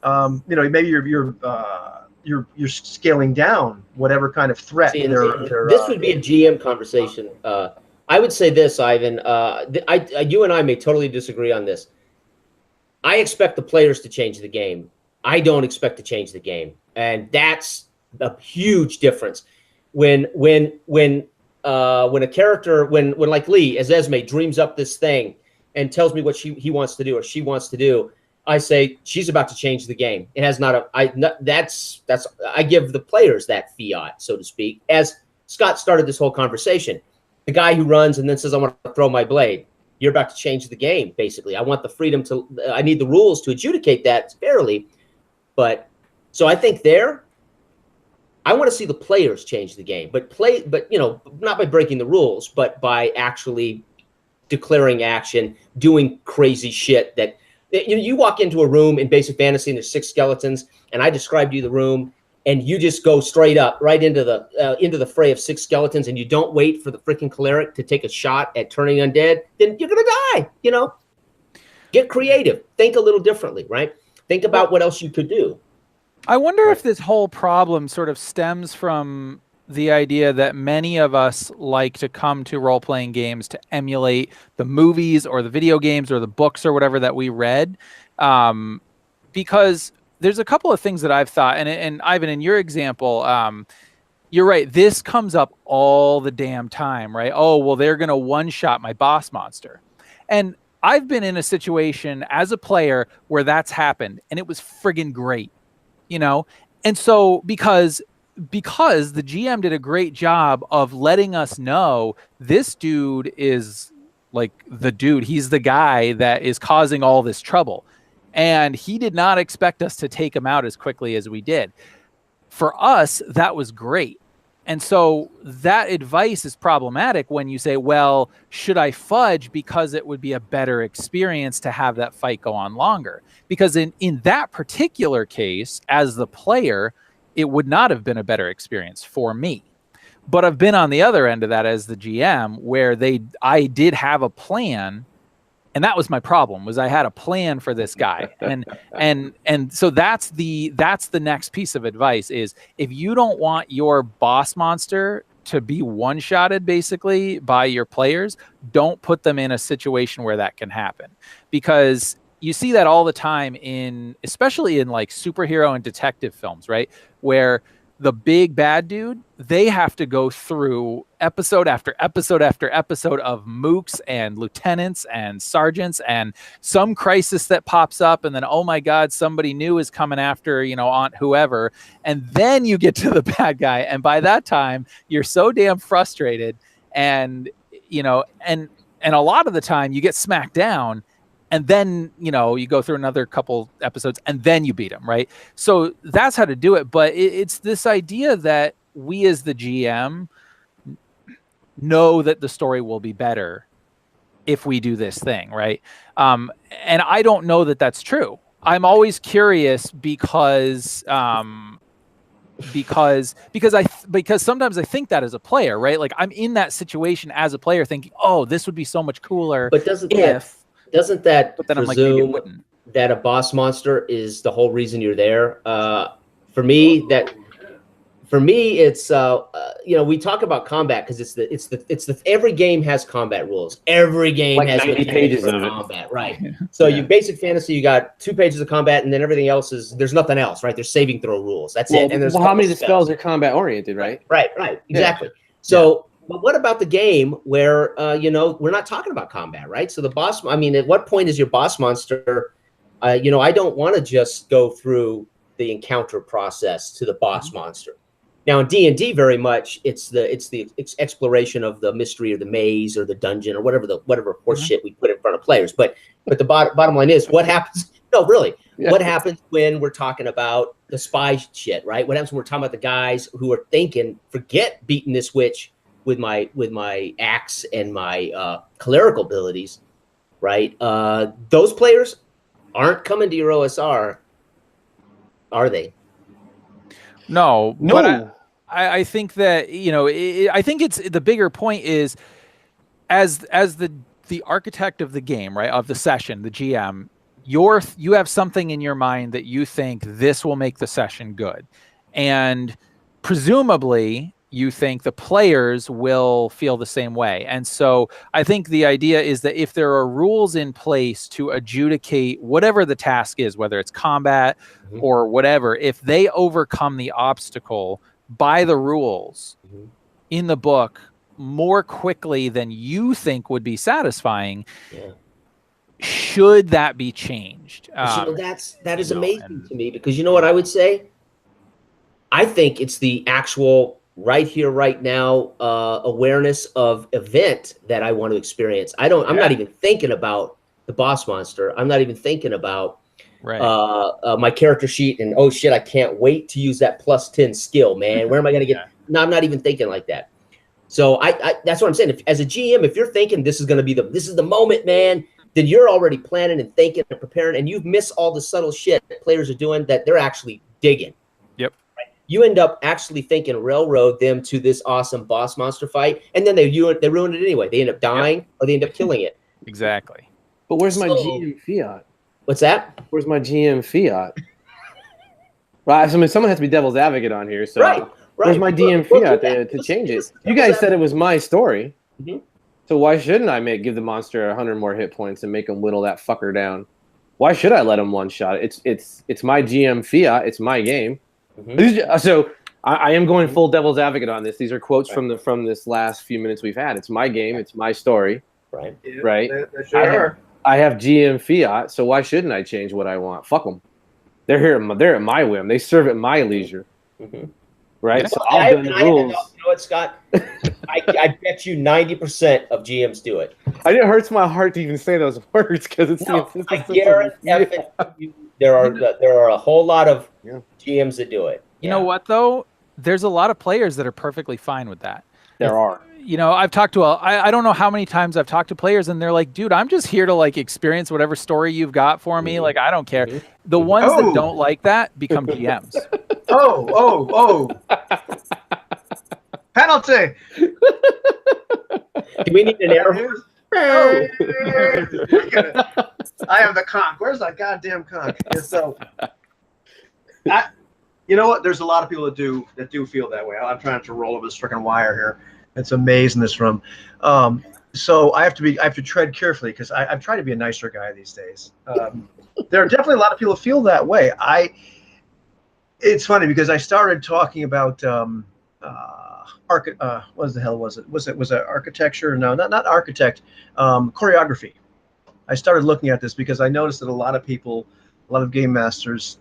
Speaker 1: maybe you're scaling down whatever kind of threat.
Speaker 3: This would be a GM conversation. I would say this, Ivan. You and I may totally disagree on this. I expect the players to change the game. I don't expect to change the game, and that's a huge difference. When a character, when like Lee as Esme dreams up this thing and tells me what he wants to do or she wants to do, I say she's about to change the game. It has not I give the players that fiat, so to speak. As Scott started this whole conversation, the guy who runs and then says, I want to throw my blade. You're about to change the game, basically. I want the freedom I need the rules to adjudicate that fairly. But so I think I want to see the players change the game, but not by breaking the rules, but by actually declaring action, doing crazy shit that you walk into a room in basic fantasy and there's 6 skeletons, and I described you the room, and you just go straight up right into the fray of 6 skeletons, and you don't wait for the freaking cleric to take a shot at turning undead, then you're gonna die. Get creative, think a little differently, right? Think about what else you could do.
Speaker 4: I wonder if this whole problem sort of stems from the idea that many of us like to come to role-playing games to emulate the movies or the video games or the books or whatever that we read. Because there's a couple of things that I've thought, and Ivan, in your example, you're right. This comes up all the damn time, right? Oh, well, they're going to one-shot my boss monster. And I've been in a situation as a player where that's happened, and it was friggin' great, you know? And so because the GM did a great job of letting us know this dude is like the dude, he's the guy that is causing all this trouble. And he did not expect us to take him out as quickly as we did. For us, that was great. And so that advice is problematic when you say, well, should I fudge because it would be a better experience to have that fight go on longer? Because in that particular case, as the player, it would not have been a better experience for me. But I've been on the other end of that as the GM, where I did have a plan, and that was my problem, was I had a plan for this guy. And so that's the next piece of advice is, if you don't want your boss monster to be one-shotted basically by your players, don't put them in a situation where that can happen. Because you see that all the time especially in like superhero and detective films, right? Where the big bad dude, they have to go through episode after episode after episode of mooks and lieutenants and sergeants and some crisis that pops up, and then, oh my God, somebody new is coming after, Aunt whoever. And then you get to the bad guy. And by that time, you're so damn frustrated. And, and a lot of the time you get smacked down. And then, you go through another couple episodes and then you beat them, right? So that's how to do it. But it's this idea that we as the GM know that the story will be better if we do this thing, right? And I don't know that that's true. I'm always curious because sometimes I think that as a player, right? Like I'm in that situation as a player thinking, oh, this would be so much cooler.
Speaker 3: But doesn't that presume that a boss monster is the whole reason you're there? For me, it's we talk about combat because it's the every game has combat rules. Every game
Speaker 2: like
Speaker 3: has
Speaker 2: 90 pages of
Speaker 3: combat, right? So you basic fantasy, you got 2 pages of combat, and then everything else there's nothing else, right? There's saving throw rules. That's it. And there's
Speaker 2: how many of the spells are combat oriented, right?
Speaker 3: Right, exactly. Yeah. So. But what about the game where, we're not talking about combat, right? So at what point is your boss monster, I don't want to just go through the encounter process to the boss monster. Now in D&D, very much, it's the exploration of the mystery or the maze or the dungeon or whatever horse shit we put in front of players. But the bottom line is, what happens? No, really, what happens when we're talking about the spy shit, right? What happens when we're talking about the guys who are thinking, forget beating this witch with my axe and my clerical abilities, right? Those players aren't coming to your OSR, are they?
Speaker 4: No. But I think that I think it's the bigger point is as the architect of the game, right, of the session, the GM, you have something in your mind that you think this will make the session good, and presumably you think the players will feel the same way. And so I think the idea is that if there are rules in place to adjudicate whatever the task is, whether it's combat or whatever, if they overcome the obstacle by the rules in the book more quickly than you think would be satisfying, should that be changed?
Speaker 3: That is amazing to me, because you know what I would say? I think it's the actual right here, right now, awareness of event that I want to experience. I'm not even thinking about the boss monster. I'm not even thinking about my character sheet and, oh shit, I can't wait to use that +10 skill, man. Where am I going to get? No, I'm not even thinking like that. So I that's what I'm saying. As a GM, if you're thinking this is going to be this is the moment, man, then you're already planning and thinking and preparing, and you've missed all the subtle shit that players are doing that they're actually digging. You end up actually thinking railroad them to this awesome boss monster fight, and then they ruin it anyway. They end up dying or they end up killing it.
Speaker 4: Exactly.
Speaker 2: But where's my GM fiat?
Speaker 3: What's that?
Speaker 2: Where's my GM fiat? Right. So someone has to be devil's advocate on here. So where's my DM fiat to change it? You guys said it was my story. So why shouldn't I give the monster 100 more hit points and make him whittle that fucker down? Why should I let him one shot? It's my GM fiat. It's my game. So I am going full devil's advocate on this. These are quotes from this last few minutes we've had. It's my game. It's my story.
Speaker 3: Right.
Speaker 1: Yeah,
Speaker 2: Right.
Speaker 1: They sure
Speaker 2: I have GM fiat, so why shouldn't I change what I want? Fuck them. They're here. They're at my whim. They serve at my leisure.
Speaker 3: Mm-hmm.
Speaker 2: Right.
Speaker 3: Yeah.
Speaker 2: So I'll bend the rules.
Speaker 3: You know what, Scott? I bet you 90% of GMs do it.
Speaker 2: It hurts my heart to even say those words because it's
Speaker 3: I guarantee you, there are a whole lot of GMs that do it.
Speaker 4: You know what though? There's a lot of players that are perfectly fine with that.
Speaker 2: There are.
Speaker 4: You know, I've talked to I don't know how many times I've talked to players and they're like, dude, I'm just here to like experience whatever story you've got for me. Like, I don't care. The ones that don't like that become GMs.
Speaker 1: Penalty.
Speaker 3: Do we need an air horn?
Speaker 1: I have the conch. Where's that goddamn conch? And so, you know what? There's a lot of people that do feel that way. I'm trying to roll over this freaking wire here. It's amazing this room. So I have to tread carefully because I've tried to be a nicer guy these days. There are definitely a lot of people who feel that way. It's funny because I started talking about what the hell was it? Was it architecture? No, not architect. Choreography. I started looking at this because I noticed that a lot of people, a lot of game masters,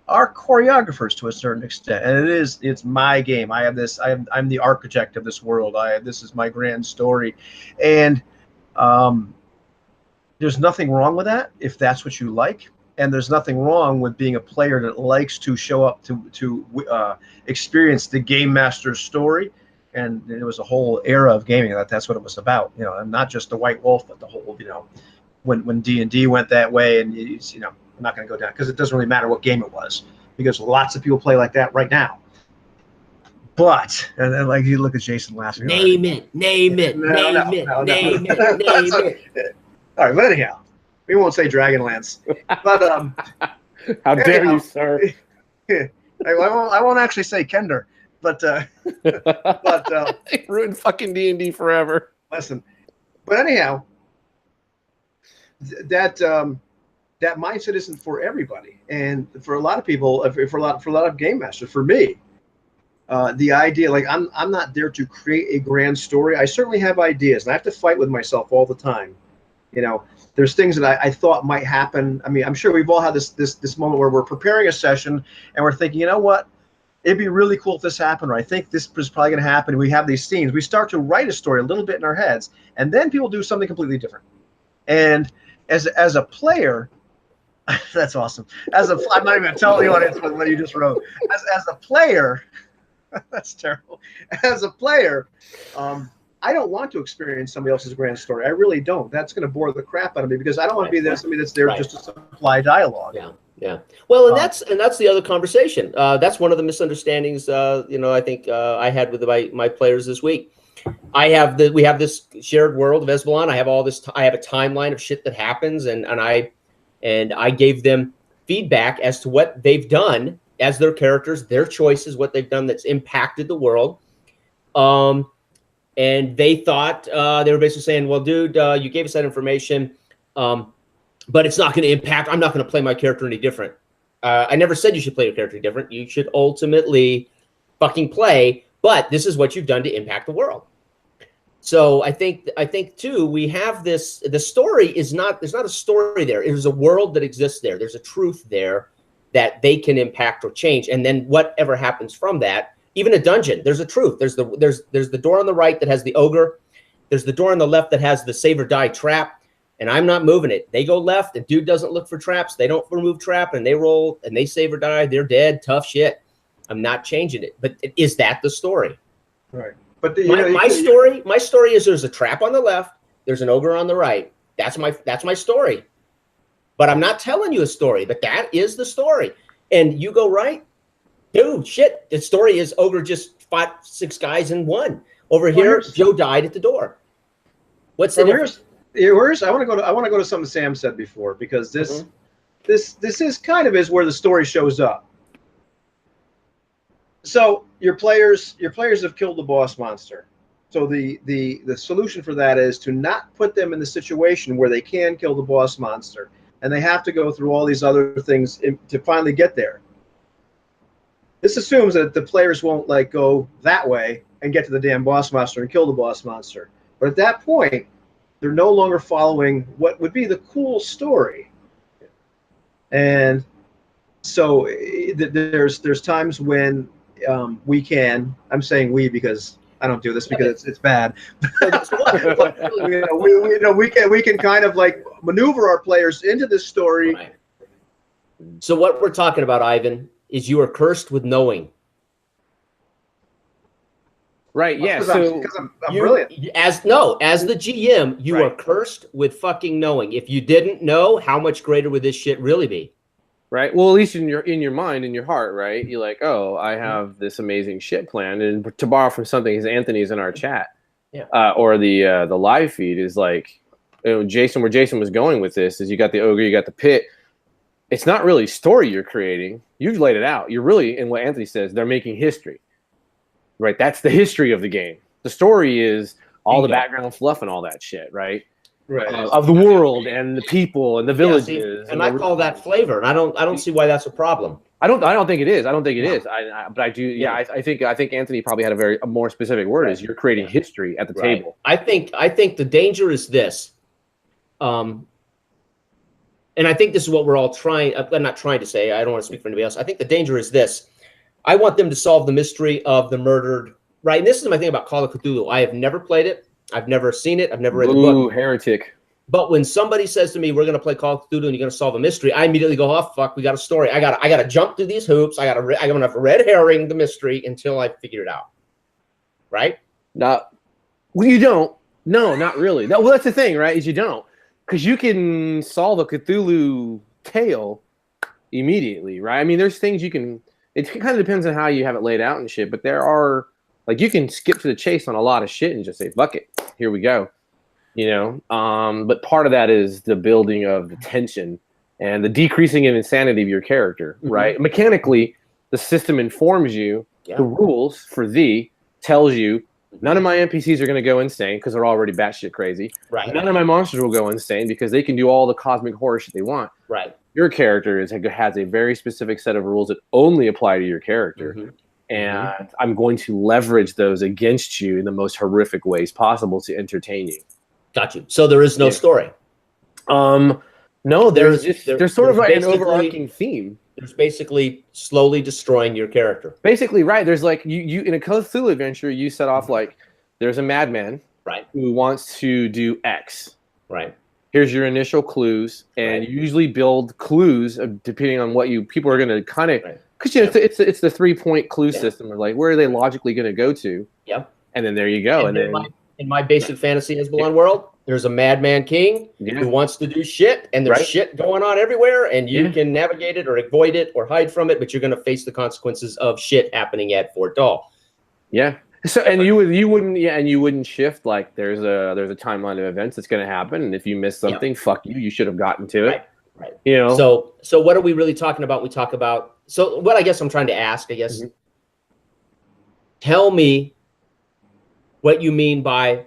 Speaker 1: are choreographers to a certain extent, and it's my game. I have this. I'm the architect of this world. This is my grand story, and there's nothing wrong with that if that's what you like, and there's nothing wrong with being a player that likes to show up to experience the game master's story. And it was a whole era of gaming that's what it was about, you know, and not just the White Wolf, but the whole, you know, when D&D went that way, and it's, you know, I'm not going to go down because it doesn't really matter what game it was because lots of people play like that right now. But and then like you look at Jason laughing.
Speaker 3: Name it.
Speaker 1: All right, but anyhow, we won't say Dragonlance, but
Speaker 2: how dare you, sir?
Speaker 1: I won't actually say Kender, but
Speaker 2: ruined fucking D&D forever.
Speaker 1: Listen, but anyhow, that mindset isn't for everybody, and for a lot of people, for a lot of game masters, for me, the idea, like I'm not there to create a grand story. I certainly have ideas, and I have to fight with myself all the time. You know, there's things that I thought might happen. I mean, I'm sure we've all had this moment where we're preparing a session and we're thinking, you know what, it'd be really cool if this happened, or I think this is probably going to happen. We have these scenes. We start to write a story a little bit in our heads, and then people do something completely different. And as a player, that's awesome. I'm not even going to tell the audience what you just wrote. As a player, that's terrible. As a player, I don't want to experience somebody else's grand story. I really don't. That's going to bore the crap out of me because I don't want to be somebody that's there just to supply dialogue.
Speaker 3: Yeah. Well, and that's the other conversation. That's one of the misunderstandings. You know, I think I had with my players this week. We have this shared world of Esbalon. I have all this. I have a timeline of shit that happens, and I gave them feedback as to what they've done as their characters, their choices, what they've done that's impacted the world. And they thought they were basically saying, "Well, dude, you gave us that information, but it's not going to impact. I'm not going to play my character any different. I never said you should play your character different. You should ultimately fucking play. But this is what you've done to impact the world." So I think too, we have this. The story is not. There's not a story there. There's a world that exists there. There's a truth there that they can impact or change, and then whatever happens from that. Even a dungeon, there's a truth. There's the door on the right that has the ogre. There's the door on the left that has the save or die trap, and I'm not moving it. They go left, and dude doesn't look for traps. They don't remove trap, and they roll, and they save or die. They're dead. Tough shit. I'm not changing it. But is that the story?
Speaker 1: Right. But
Speaker 3: my story is there's a trap on the left. There's an ogre on the right. That's my story. But I'm not telling you a story. But that is the story. And you go right. Dude, shit. The story is ogre just fought 6 guys and won. Over here, Joe died at the door. What's the difference?
Speaker 1: I want to go to something Sam said before, because this is kind of where the story shows up. So your players have killed the boss monster. So the solution for that is to not put them in the situation where they can kill the boss monster, and they have to go through all these other things to finally get there. this assumes that the players won't like go that way and get to the damn boss monster and kill the boss monster. But at that point, they're no longer following what would be the cool story. And so there's times when we can. I'm saying we because I don't do this because it's bad. But, we can kind of like maneuver our players into this story.
Speaker 3: Right. So what we're talking about, Ivan, is you are cursed with knowing.
Speaker 2: Right. Yeah.
Speaker 1: Because I'm brilliant.
Speaker 3: As the GM, you are cursed with fucking knowing. If you didn't know, how much greater would this shit really be?
Speaker 2: Right. Well, at least in your mind, in your heart, right? You're like, oh, I have this amazing shit plan. And to borrow from something, as Anthony's in our chat, or the live feed is like, Jason, where Jason was going with this is you got the ogre, you got the pit. It's not really story you're creating. You've laid it out. You're really, in what Anthony says, they're making history. Right. That's the history of the game. The story is all the background fluff and all that shit, right?
Speaker 1: Right.
Speaker 2: Of the world and the people and the villages.
Speaker 3: And I call that flavor, and I don't see why that's a problem.
Speaker 2: I don't think it is. I don't think it is. But I do. Yeah. I think Anthony probably had a more specific word. Is you're creating history at the table.
Speaker 3: I think the danger is this. And I think this is what we're all trying. I'm not trying to say. I don't want to speak for anybody else. I think the danger is this. I want them to solve the mystery of the murdered. Right. And this is my thing about Call of Cthulhu. I have never played it. I've never seen it. I've never read the book.
Speaker 2: Ooh, heretic.
Speaker 3: But when somebody says to me, we're going to play Call of Cthulhu and you're going to solve a mystery, I immediately go, oh, fuck, we got a story. I got to jump through these hoops. I'm going to red herring the mystery until I figure it out. Right?
Speaker 2: Well, you don't. No, not really. Well, that's the thing, right, is you don't. Because you can solve a Cthulhu tale immediately, right? I mean, there's things you can – it kind of depends on how you have it laid out and shit, but there are – like, you can skip to the chase on a lot of shit and just say, fuck it, here we go. But part of that is the building of the tension and the decreasing of insanity of your character, right? Mechanically, the system informs you the rules for thee, tells you none of my NPCs are going to go insane because they're already batshit crazy.
Speaker 3: Right.
Speaker 2: None of my monsters will go insane because they can do all the cosmic horror shit they want.
Speaker 3: Right. Your
Speaker 2: character has a very specific set of rules that only apply to your character. And I'm going to leverage those against you in the most horrific ways possible to entertain you.
Speaker 3: Got you. So there is no story.
Speaker 2: No, there's sort of like an overarching theme.
Speaker 3: There's basically slowly destroying your character.
Speaker 2: Basically, right. There's like you in a Cthulhu adventure, you set off like there's a madman who wants to do X.
Speaker 3: Right.
Speaker 2: Here's your initial clues, and you usually build clues depending on what people are going to kind of. Because it's the 3-point clue system. Of like, where are they logically going to go to? Yep. And then there you go. And then
Speaker 3: in my basic fantasy Hezbollah world, there's a madman king who wants to do shit, and there's shit going on everywhere, and you can navigate it or avoid it or hide from it, but you're going to face the consequences of shit happening at Fort Dahl.
Speaker 2: Yeah. So and you wouldn't shift like there's a timeline of events that's going to happen, and if you miss something, fuck you. You should have gotten to it.
Speaker 3: Right. So what are we really talking about? We talk about. So what I guess I'm trying to ask, tell me what you mean by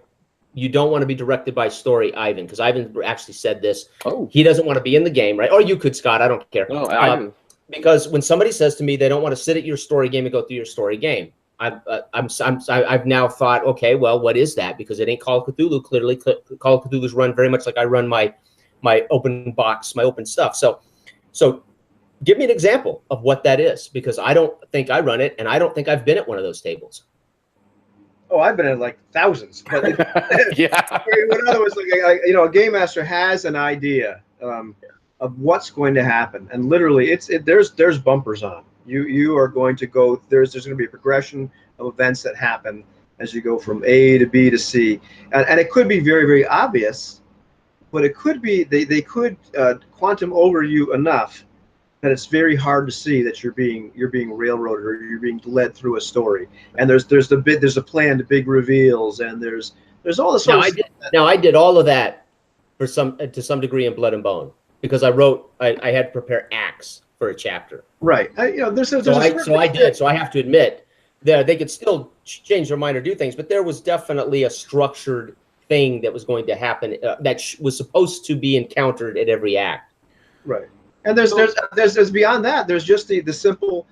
Speaker 3: you don't want to be directed by story, Ivan, because Ivan actually said this. Oh. He doesn't want to be in the game, right? Or you could, Scott. I don't care.
Speaker 2: No,
Speaker 3: because when somebody says to me they don't want to sit at your story game and go through your story game, I've now thought, okay, well, what is that? Because it ain't Call of Cthulhu. Clearly, Call of Cthulhu is run very much like I run my open box, my open stuff. So give me an example of what that is, because I don't think I run it, and I don't think I've been at one of those tables.
Speaker 1: Oh, I've been at like thousands. But
Speaker 2: yeah.
Speaker 1: In other words, a game master has an idea of what's going to happen, and literally, there's bumpers on. You are going to go. There's going to be a progression of events that happen as you go from A to B to C, and it could be very, very obvious, but it could be they could quantum over you enough that it's very hard to see that you're being railroaded or you're being led through a story. And there's a plan to big reveals, and there's all this.
Speaker 3: I did all of that to some degree in Blood and Bone, because I had to prepare acts for a chapter.
Speaker 1: Right.
Speaker 3: So I did. So I have to admit that they could still change their mind or do things, but there was definitely a structured thing that was going to happen that was supposed to be encountered at every act.
Speaker 1: Right. And there's beyond that. There's just the simple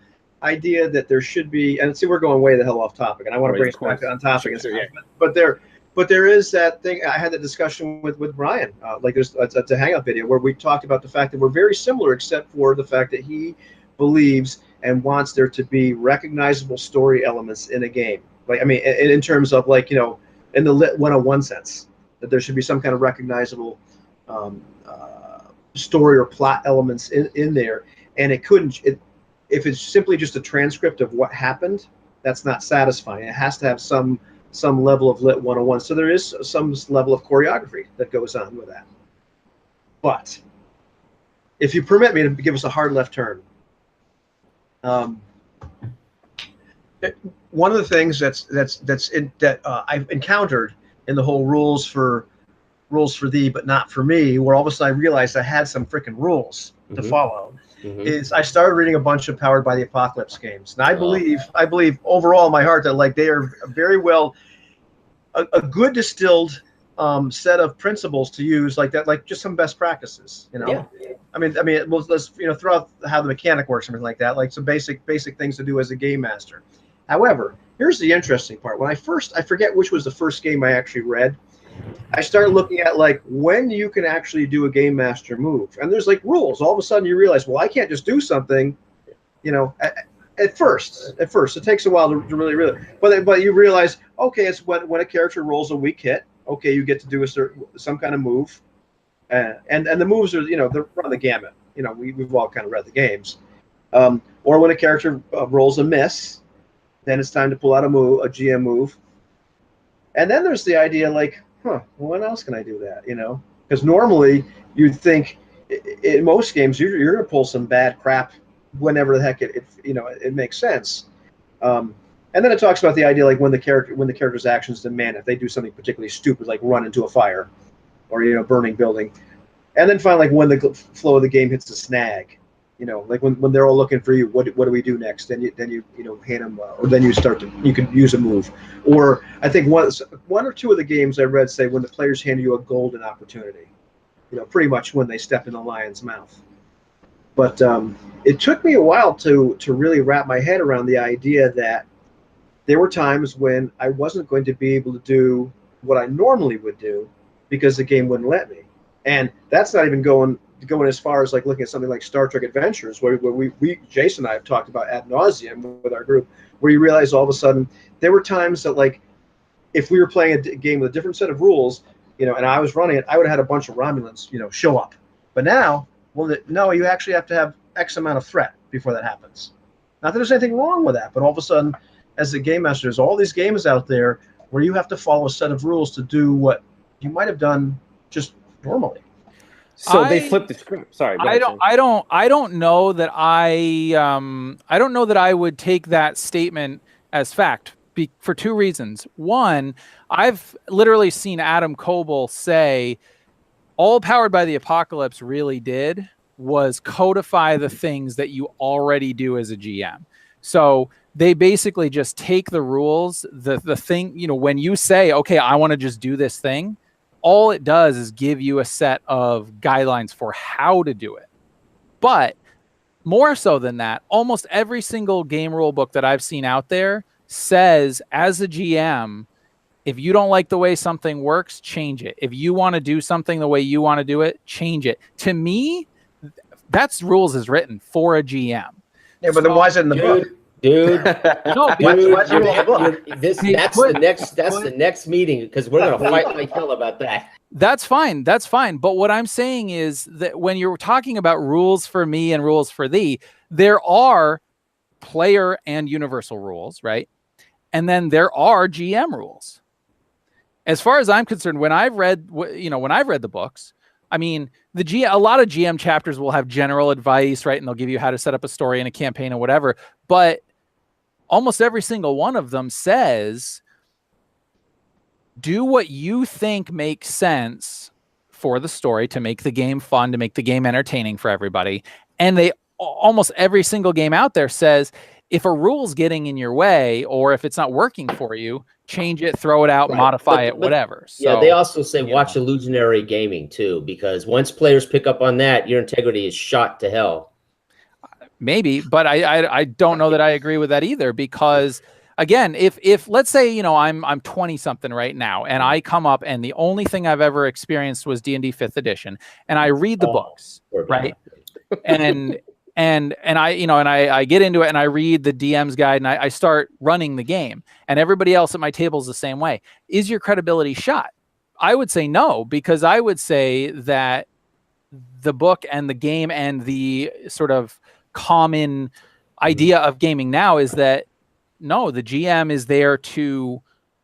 Speaker 1: idea that there should be, and see, we're going way the hell off topic, and I want to bring us back on topic.
Speaker 2: Sure, yeah.
Speaker 1: But there is that thing. I had that discussion with Brian, like there's it's a hangout video where we talked about the fact that we're very similar, except for the fact that he believes and wants there to be recognizable story elements in a game. Like, I mean, in terms of like, you know, in the Lit 101 sense, that there should be some kind of recognizable story or plot elements in there, and it couldn't. If it's simply just a transcript of what happened, that's not satisfying. It has to have some level of Lit 101. So there is some level of choreography that goes on with that. But if you permit me to give us a hard left turn, one of the things that I've encountered in the whole rules for thee but not for me, where all of a sudden I realized I had some freaking rules to follow, is I started reading a bunch of Powered by the Apocalypse games, and I believe overall in my heart that like they are very well a good distilled set of principles to use, like that, like just some best practices, you know. Yeah. I mean, let's throw out how the mechanic works, something like that, like some basic things to do as a game master. However, here's the interesting part. When I forget which was the first game I actually read, I started looking at like when you can actually do a game master move, and there's like rules. All of a sudden, you realize, well, I can't just do something, you know. At first, it takes a while to really, but you realize, okay, it's when a character rolls a weak hit. Okay, you get to do some kind of move, and the moves are, you know, they're on the gamut. You know, we've all kind of read the games, or when a character rolls a miss, then it's time to pull out a GM move, and then there's the idea like, well, when else can I do that? You know, because normally you'd think in most games you're going to pull some bad crap whenever the heck it makes sense. And then it talks about the idea like when the character's actions demand if they do something particularly stupid, like run into a fire or, you know, burning building. And then finally, like when the flow of the game hits a snag, you know, like when they're all looking for you, what do we do next? Then you hand them, or then you can use a move. Or I think one or two of the games I read say when the players hand you a golden opportunity, you know, pretty much when they step in the lion's mouth. But it took me a while to really wrap my head around the idea that there were times when I wasn't going to be able to do what I normally would do because the game wouldn't let me. And that's not even going as far as like looking at something like Star Trek Adventures, where we Jason and I have talked about ad nauseum with our group, where you realize all of a sudden there were times that like if we were playing a game with a different set of rules, you know, and I was running it, I would have had a bunch of Romulans, you know, show up. But now, well, no, you actually have to have X amount of threat before that happens. Not that there's anything wrong with that, but all of a sudden, as a game master, there's all these games out there where you have to follow a set of rules to do what you might have done just normally.
Speaker 2: So they flipped the script. Sorry,
Speaker 4: I don't know that I don't know that I would take that statement as fact for two reasons. One, I've literally seen Adam Coble say all Powered by the Apocalypse really did was codify the things that you already do as a GM. So they basically just take the rules, the thing, you know, when you say, okay, I want to just do this thing, all it does is give you a set of guidelines for how to do it. But more so than that, almost every single game rule book that I've seen out there says, as a GM, if you don't like the way something works, change it. If you want to do something the way you want to do it, change it. To me, that's rules as written for a GM.
Speaker 1: Yeah, but then why is it in the book?
Speaker 3: Dude,
Speaker 1: no,
Speaker 3: that's the next meeting, because we're gonna fight like hell about that.
Speaker 4: That's fine. But what I'm saying is that when you're talking about rules for me and rules for thee, there are player and universal rules, right? And then there are GM rules. As far as I'm concerned, when I've read the books, I mean, a lot of GM chapters will have general advice, right? And they'll give you how to set up a story and a campaign or whatever. But almost every single one of them says, do what you think makes sense for the story to make the game fun, to make the game entertaining for everybody. And almost every single game out there says, if a rule's getting in your way, or if it's not working for you, change it, throw it out, modify it, whatever. So,
Speaker 3: yeah, they also say watch illusionary gaming too, because once players pick up on that, your integrity is shot to hell.
Speaker 4: Maybe, but I don't know that I agree with that either, because again, if let's say, you know, I'm 20 something right now, and I come up and the only thing I've ever experienced was D&D 5th edition, and I read the books, right? and I, you know, and I get into it and I read the DM's guide and I start running the game, and everybody else at my table is the same way. Is your credibility shot? I would say no, because I would say that the book and the game and the sort of common idea of gaming now is that no, the GM is there to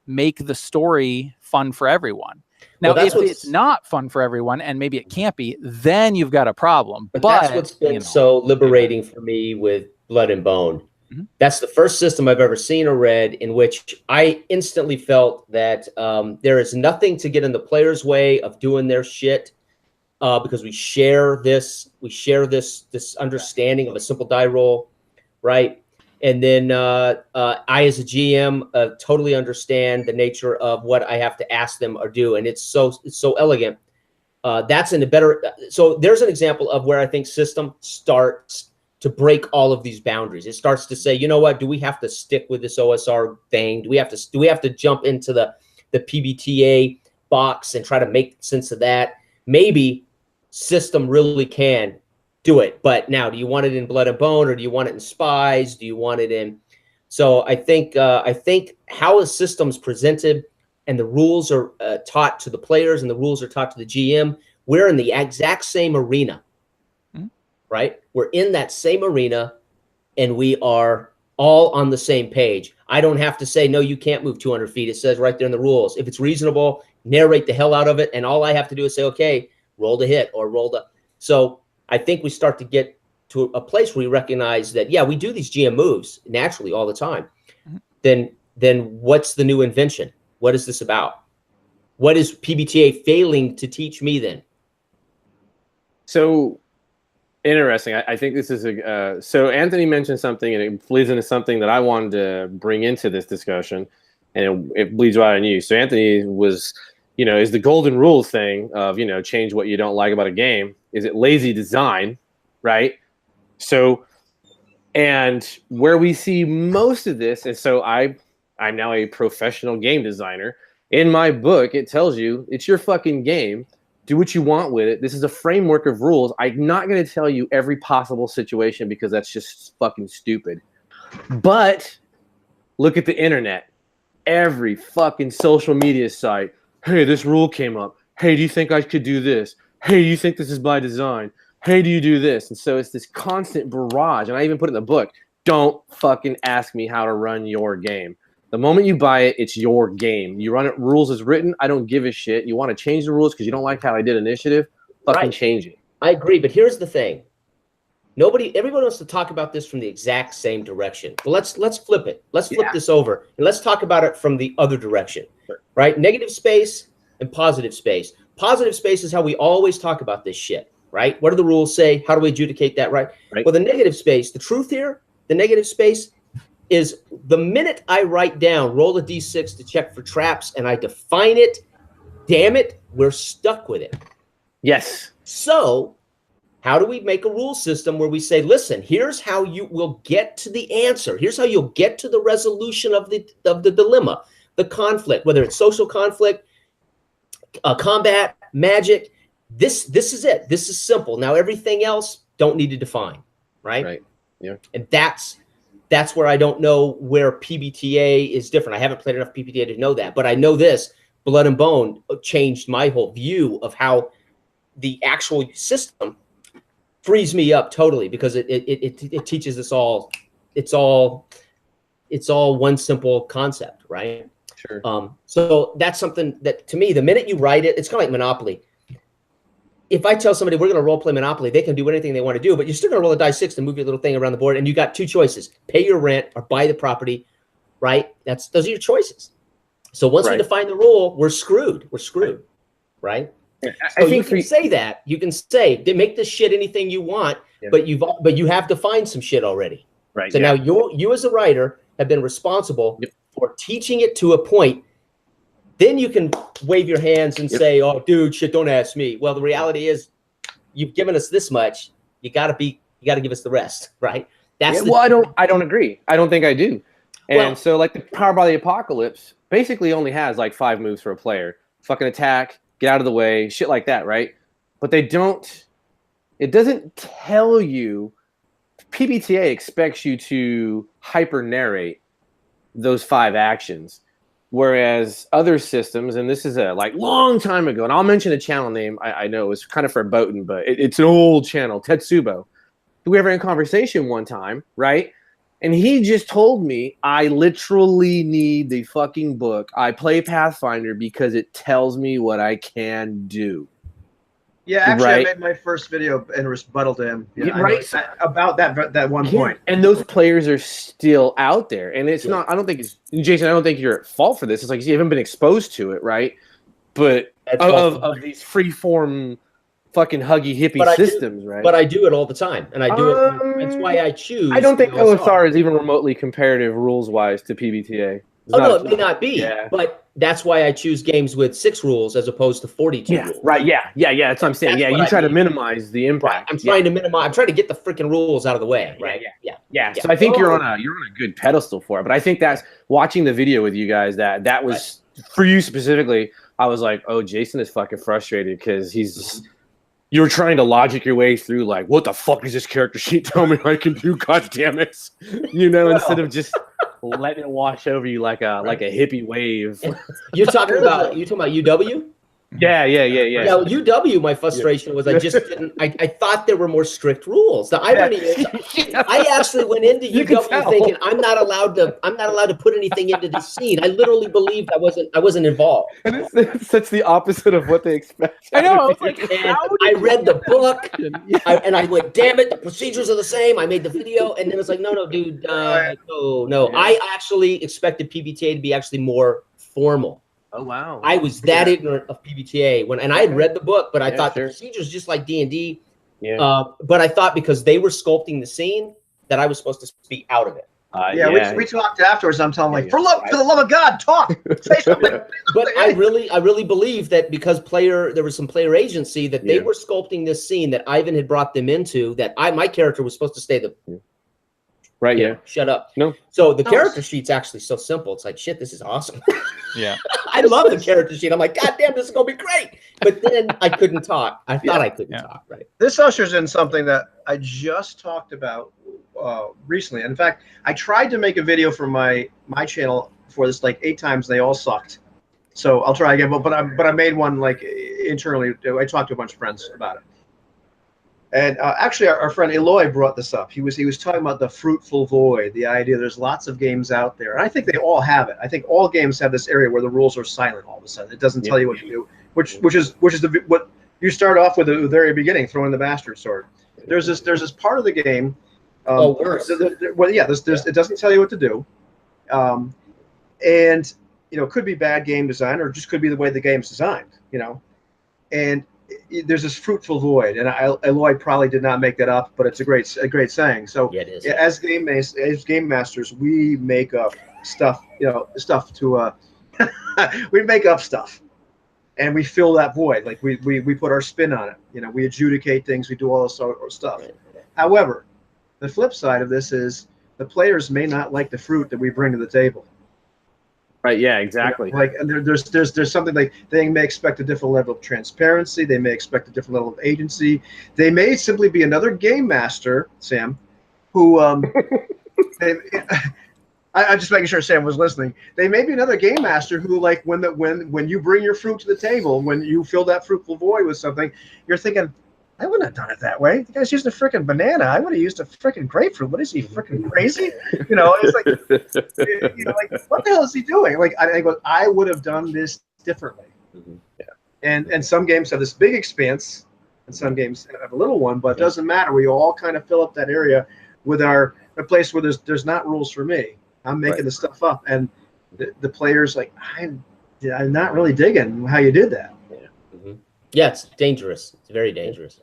Speaker 4: make the story fun for everyone. Now, if it's not fun for everyone, and maybe it can't be, then you've got a problem.
Speaker 3: But that's what's been so liberating for me with Blood and Bone. That's the first system I've ever seen or read in which I instantly felt that there is nothing to get in the player's way of doing their shit, because we share this understanding of a simple die roll, right? And then I, as a GM, totally understand the nature of what I have to ask them or do, and it's so elegant. That's in a better. So there's an example of where I think system starts to break all of these boundaries. It starts to say, you know what? Do we have to stick with this OSR thing? Do we have to jump into the PBTA box and try to make sense of that? Maybe system really can do it, but now, do you want it in Blood and Bone, or do you want it in Spies? Do you want it in? So I think how a system's presented and the rules are taught to the players and the rules are taught to the GM. We're in the exact same arena, right? We're in that same arena, and we are all on the same page. I don't have to say, no, you can't move 200 feet. It says right there in the rules. If it's reasonable, narrate the hell out of it, and all I have to do is say, okay, roll the hit or roll the. So I think we start to get to a place where we recognize that, yeah, we do these GM moves naturally all the time. Then what's the new invention? What is this about? What is PBTA failing to teach me then?
Speaker 2: So interesting. I think this is so Anthony mentioned something, and it bleeds into something that I wanted to bring into this discussion, and it bleeds right on you. So Anthony was, you know, is the golden rule thing of, you know, change what you don't like about a game. Is it lazy design, right? So, and where we see most of this, and so I'm now a professional game designer. In my book, it tells you it's your fucking game. Do what you want with it. This is a framework of rules. I'm not going to tell you every possible situation because that's just fucking stupid. But look at the internet. Every fucking social media site. Hey, this rule came up. Hey, do you think I could do this? Hey, do you think this is by design? Hey, do you do this? And so it's this constant barrage. And I even put it in the book. Don't fucking ask me how to run your game. The moment you buy it, it's your game. You run it rules as written. I don't give a shit. You want to change the rules because you don't like how I did initiative? Fucking change it.
Speaker 3: I agree, but here's the thing. Everybody wants to talk about this from the exact same direction. Well, let's flip it. Let's flip this over, and let's talk about it from the other direction, right? Negative space and positive space. Positive space is how we always talk about this shit, right? What do the rules say? How do we adjudicate that, right? Well, the negative space, the truth here, the negative space is the minute I write down, roll a D6 to check for traps, and I define it, damn it, we're stuck with it.
Speaker 2: Yes.
Speaker 3: So how do we make a rule system where we say, listen, here's how you will get to the answer. Here's how you'll get to the resolution of the dilemma, the conflict, whether it's social conflict, combat, magic. This is it. This is simple. Now, everything else don't need to define, right?
Speaker 2: Right. Yeah.
Speaker 3: And that's where I don't know where PBTA is different. I haven't played enough PBTA to know that, but I know this. Blood and Bone changed my whole view of how the actual system frees me up totally, because it teaches us all. It's all one simple concept, right?
Speaker 2: Sure.
Speaker 3: So that's something that, to me, the minute you write it, it's kind of like Monopoly. If I tell somebody we're going to role play Monopoly, they can do anything they want to do, but you're still going to roll a die 6 and move your little thing around the board, and you got two choices: pay your rent or buy the property, right? Those are your choices. So once we define the rule, we're screwed. We're screwed, right? So I think you can say that. You can say, they make this shit anything you want, but you have defined some shit already.
Speaker 2: Right.
Speaker 3: So now you as a writer have been responsible for teaching it to a point. Then you can wave your hands and say, oh, dude, shit, don't ask me. Well, the reality is you've given us this much. You got to be You got to give us the rest, right? That's
Speaker 2: well, I don't agree. I don't think I do. And so like the Power by the Apocalypse basically only has like 5 moves for a player. Fucking attack, get out of the way, shit like that, right? But it doesn't tell you, PBTA expects you to hyper narrate those 5 actions. Whereas other systems, and this is a like long time ago, and I'll mention a channel name I know it was kind of verboten, but it's an old channel, Tetsubo. We were in conversation one time, right? And he just told me, I literally need the fucking book. I play Pathfinder because it tells me what I can do.
Speaker 1: Yeah, actually,
Speaker 2: right?
Speaker 1: I made my first video and rebuttal to him. Yeah,
Speaker 2: right.
Speaker 1: About that one point.
Speaker 2: And those players are still out there. And it's not, I don't think it's, Jason, I don't think you're at fault for this. It's like you haven't been exposed to it, right? But of these free-form fucking huggy hippie systems, right?
Speaker 3: But I do it all the time. And I do it. That's why I choose.
Speaker 2: I don't think OSR is even remotely comparative rules-wise to PBTA.
Speaker 3: It may not be, but that's why I choose games with 6 rules as opposed to 42 rules.
Speaker 2: Right, yeah, that's what I'm saying. You try to minimize the impact.
Speaker 3: I'm trying to minimize. I'm trying to get the freaking rules out of the way, right?
Speaker 2: Yeah. So I think you're on a good pedestal for it. But I think that's watching the video with you guys that was for you specifically. I was like, oh, Jason is fucking frustrated because you were trying to logic your way through like, what the fuck is this character sheet tell me I can do? God damn it, instead of just letting it wash over you like a hippie wave.
Speaker 3: You're talking about UW?
Speaker 2: Yeah.
Speaker 3: Now, UW, my frustration was I just didn't. I thought there were more strict rules. The irony is, I actually went into UW thinking I'm not allowed to put anything into the scene. I literally believed I wasn't involved.
Speaker 2: And it's such the opposite of what they expect.
Speaker 4: I know. I was like,
Speaker 3: I read the book, and I went, damn it, the procedures are the same. I made the video, and then it's like, no, dude, no. I actually expected PBTA to be actually more formal.
Speaker 2: Oh wow!
Speaker 3: I was that ignorant of PBTA and I had read the book, but I thought the procedures just like D&D. Yeah. But I thought because they were sculpting the scene that I was supposed to speak out of it.
Speaker 1: We talked afterwards. I'm telling for the love of God, talk. Say something.
Speaker 3: But I really believe that because there was some player agency that they were sculpting this scene that Ivan had brought them into. That my character was supposed to stay the.
Speaker 2: Right. Yeah.
Speaker 3: Shut up.
Speaker 2: No.
Speaker 3: So the character sheet's actually so simple. It's like, shit, this is awesome.
Speaker 4: Yeah.
Speaker 3: I love the character sheet. I'm like, God damn, this is going to be great. But then I couldn't talk. I thought I couldn't talk. Right.
Speaker 1: This ushers in something that I just talked about recently. In fact, I tried to make a video for my channel for this like 8 times. And they all sucked. So I'll try again. But I made one like internally. I talked to a bunch of friends about it. And actually, our friend Eloy brought this up. He was talking about the fruitful void, the idea there's lots of games out there. And I think they all have it. I think all games have this area where the rules are silent all of a sudden. It doesn't tell you what to do, which is what you start off with at the very beginning, throwing the bastard sword. There's this part of the game.
Speaker 3: Worse.
Speaker 1: It doesn't tell you what to do. And it could be bad game design or just could be the way the game's designed, And there's this fruitful void, and Eloy probably did not make that up, but it's a great saying. So
Speaker 3: it is.
Speaker 1: As game masters, we make up stuff, stuff to we make up stuff, and we fill that void. Like we put our spin on it. We adjudicate things, we do all this sort of stuff. Right. However, the flip side of this is the players may not like the fruit that we bring to the table.
Speaker 2: Right. Yeah. Exactly.
Speaker 1: And there's something like they may expect a different level of transparency. They may expect a different level of agency. They may simply be another game master, Sam, who I'm just making sure Sam was listening. They may be another game master who, like, when you bring your fruit to the table, when you fill that fruitful void with something, you're thinking, I wouldn't have done it that way. The guy's used a freaking banana. I would have used a freaking grapefruit. What is he, freaking crazy? It's like, what the hell is he doing? Like, I would have done this differently. Mm-hmm. Yeah. And some games have this big expanse, and some games have a little one, but it doesn't matter. We all kind of fill up that area with a place where there's not rules for me. I'm making the stuff up, and the players like, I'm not really digging how you did that.
Speaker 3: Yeah, it's dangerous. It's very dangerous.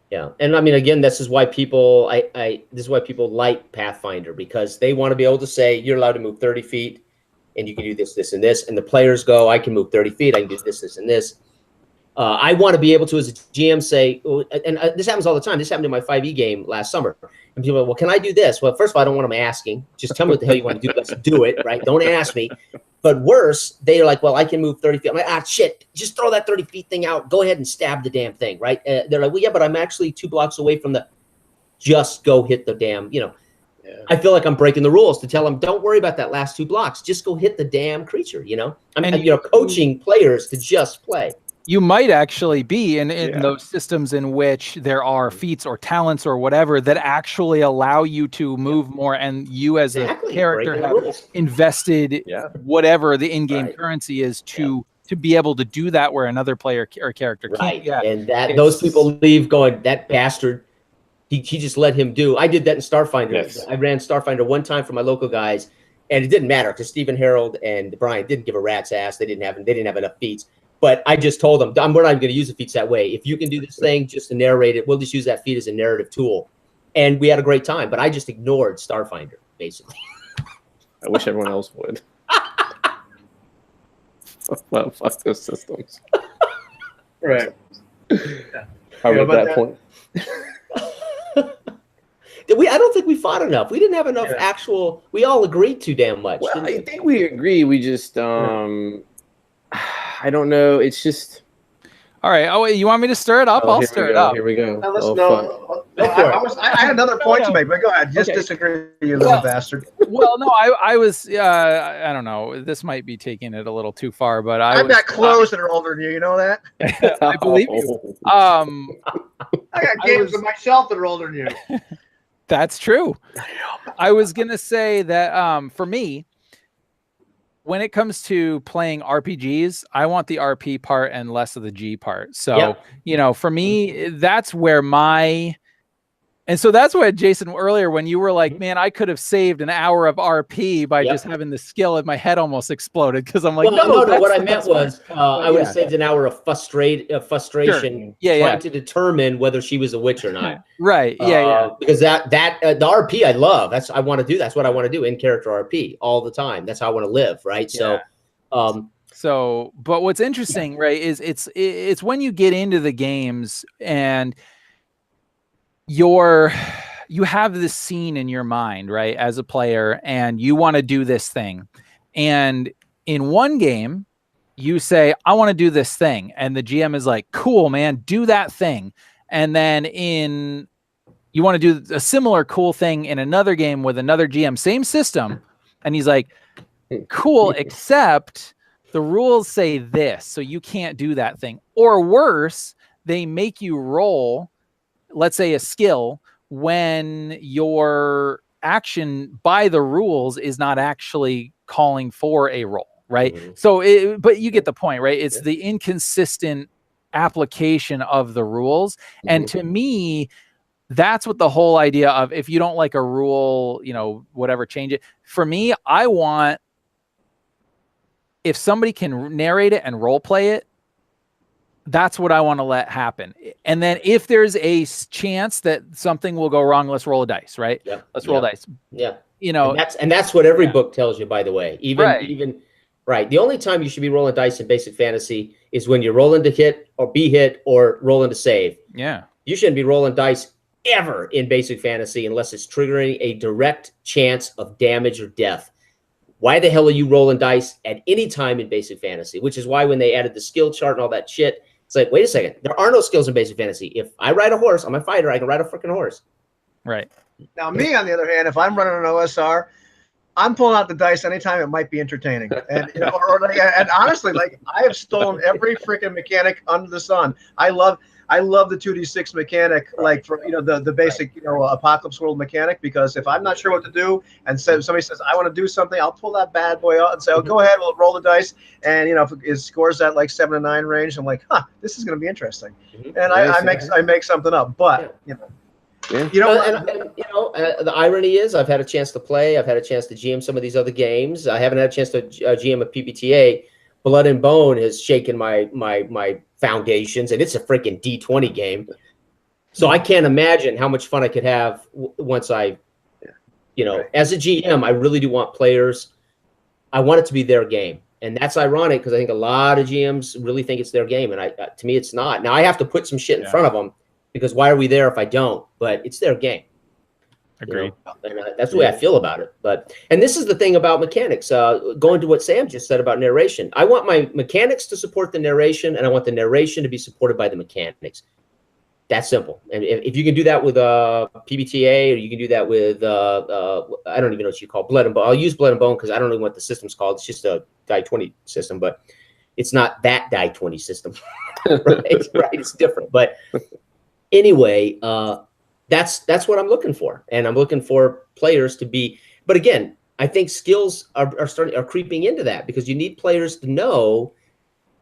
Speaker 3: Yeah. And I mean, again, this is why people like Pathfinder, because they want to be able to say you're allowed to move 30 feet, and you can do this, this, and this. And the players go, I can move 30 feet. I can do this, this, and this. I want to be able to, as a GM, say, and this happens all the time. This happened in my 5e game last summer. And people are, well, can I do this? Well, first of all, I don't want them asking. Just tell me what the hell you want to do. Let's do it, right? Don't ask me. But worse, they're like, well, I can move 30 feet. I'm like, shit, just throw that 30 feet thing out. Go ahead and stab the damn thing, right? They're like, well, yeah, but I'm actually 2 blocks away from the, just go hit the damn, Yeah. I feel like I'm breaking the rules to tell them, don't worry about that last 2 blocks. Just go hit the damn creature, I'm coaching players to just play.
Speaker 4: You might actually be in those systems in which there are feats or talents or whatever that actually allow you to move more, and you as a character have invested whatever the in-game currency is to be able to do that where another player or character can't. Yeah.
Speaker 3: And those people leave going, that bastard, he just let him do. I did that in Starfinder. Yes. I ran Starfinder one time for my local guys, and it didn't matter because Stephen Harold and Brian didn't give a rat's ass. They didn't have enough feats. But I just told them, we're not even going to use the feats that way. If you can do this thing just to narrate it, we'll just use that feat as a narrative tool. And we had a great time. But I just ignored Starfinder, basically.
Speaker 2: I wish everyone else would. Well, fuck those systems.
Speaker 1: Right.
Speaker 2: How about that point?
Speaker 3: I don't think we fought enough. We didn't have enough actual. We all agreed too damn much.
Speaker 2: Well, I think we agree. We just, I don't know. It's just.
Speaker 4: All right. Oh, wait, you want me to stir it up? I'll stir it up.
Speaker 2: Here we go.
Speaker 1: I had another point to make, but go ahead. Just disagree, you little bastard.
Speaker 4: Well, no, I was. I don't know. This might be taking it a little too far, but
Speaker 1: I've got clothes that are older than you. You know that?
Speaker 4: I believe you.
Speaker 1: I got games on my shelf that are older than you.
Speaker 4: That's true. I was gonna say that for me, when it comes to playing RPGs, I want the RP part and less of the G part. So, for me, that's where and so that's what, Jason, earlier when you were like, man, I could have saved an hour of RP by just having the skill, and my head almost exploded because I'm like,
Speaker 3: no. What I meant was I would have saved an hour of frustration trying to determine whether she was a witch or not.
Speaker 4: Right.
Speaker 3: Because the RP I love. I want to do. That's what I want to do in character RP all the time. That's how I want to live. Right.
Speaker 4: Yeah. But what's interesting, right, is it's when you get into the games and you have this scene in your mind, right, as a player, and you want to do this thing. And in one game, you say, I want to do this thing. And the GM is like, cool, man, do that thing. And then you want to do a similar cool thing in another game with another GM, same system. And he's like, cool, except the rules say this, so you can't do that thing. Or worse, they make you roll, let's say, a skill when your action by the rules is not actually calling for a roll, right? Mm-hmm. So, but you get the point, right? It's the inconsistent application of the rules. Mm-hmm. And to me, that's what the whole idea of, if you don't like a rule, whatever, change it. For me, I want, if somebody can narrate it and role play it, that's what I want to let happen. And then if there's a chance that something will go wrong, let's roll a dice, right?
Speaker 3: Yeah.
Speaker 4: Let's roll dice.
Speaker 3: Yeah. And that's what every book tells you, by the way. Even the only time you should be rolling dice in basic fantasy is when you're rolling to hit or be hit or rolling to save.
Speaker 4: Yeah.
Speaker 3: You shouldn't be rolling dice ever in basic fantasy unless it's triggering a direct chance of damage or death. Why the hell are you rolling dice at any time in basic fantasy? Which is why when they added the skill chart and all that shit, it's like, wait a second, there are no skills in basic fantasy. If I ride a horse, I'm a fighter, I can ride a freaking horse.
Speaker 4: Right.
Speaker 1: Now, me, on the other hand, if I'm running an OSR, I'm pulling out the dice anytime it might be entertaining. And and honestly, like, I have stolen every freaking mechanic under the sun. I love the 2d6 mechanic, like, for the basic Apocalypse World mechanic, because if I'm not sure what to do and somebody says I want to do something, I'll pull that bad boy out and say, go ahead, we'll roll the dice, and if it scores that like 7 to 9 range, I'm like, this is going to be interesting, and I make something up, but
Speaker 3: the irony is, I've had a chance to play, I've had a chance to GM some of these other games. I haven't had a chance to GM a PBTA. Blood and Bone has shaken my foundations, and it's a freaking D20 game. So I can't imagine how much fun I could have once as a GM, I really do want players. I want it to be their game. And that's ironic because I think a lot of GMs really think it's their game, and to me, it's not. Now I have to put some shit in front of them because why are we there if I don't? But it's their game.
Speaker 4: Agreed.
Speaker 3: And that's the way I feel about it. And this is the thing about mechanics. Going to what Sam just said about narration, I want my mechanics to support the narration, and I want the narration to be supported by the mechanics. That's simple. And if you can do that with PBTA, or you can do that with I don't even know what you call Blood and Bone. I'll use Blood and Bone because I don't know what the system's called. It's just a die 20 system, but it's not that die 20 system, right? Right? It's different. But anyway, that's what I'm looking for, and I'm looking for players to be. But again, I think skills are creeping into that because you need players to know.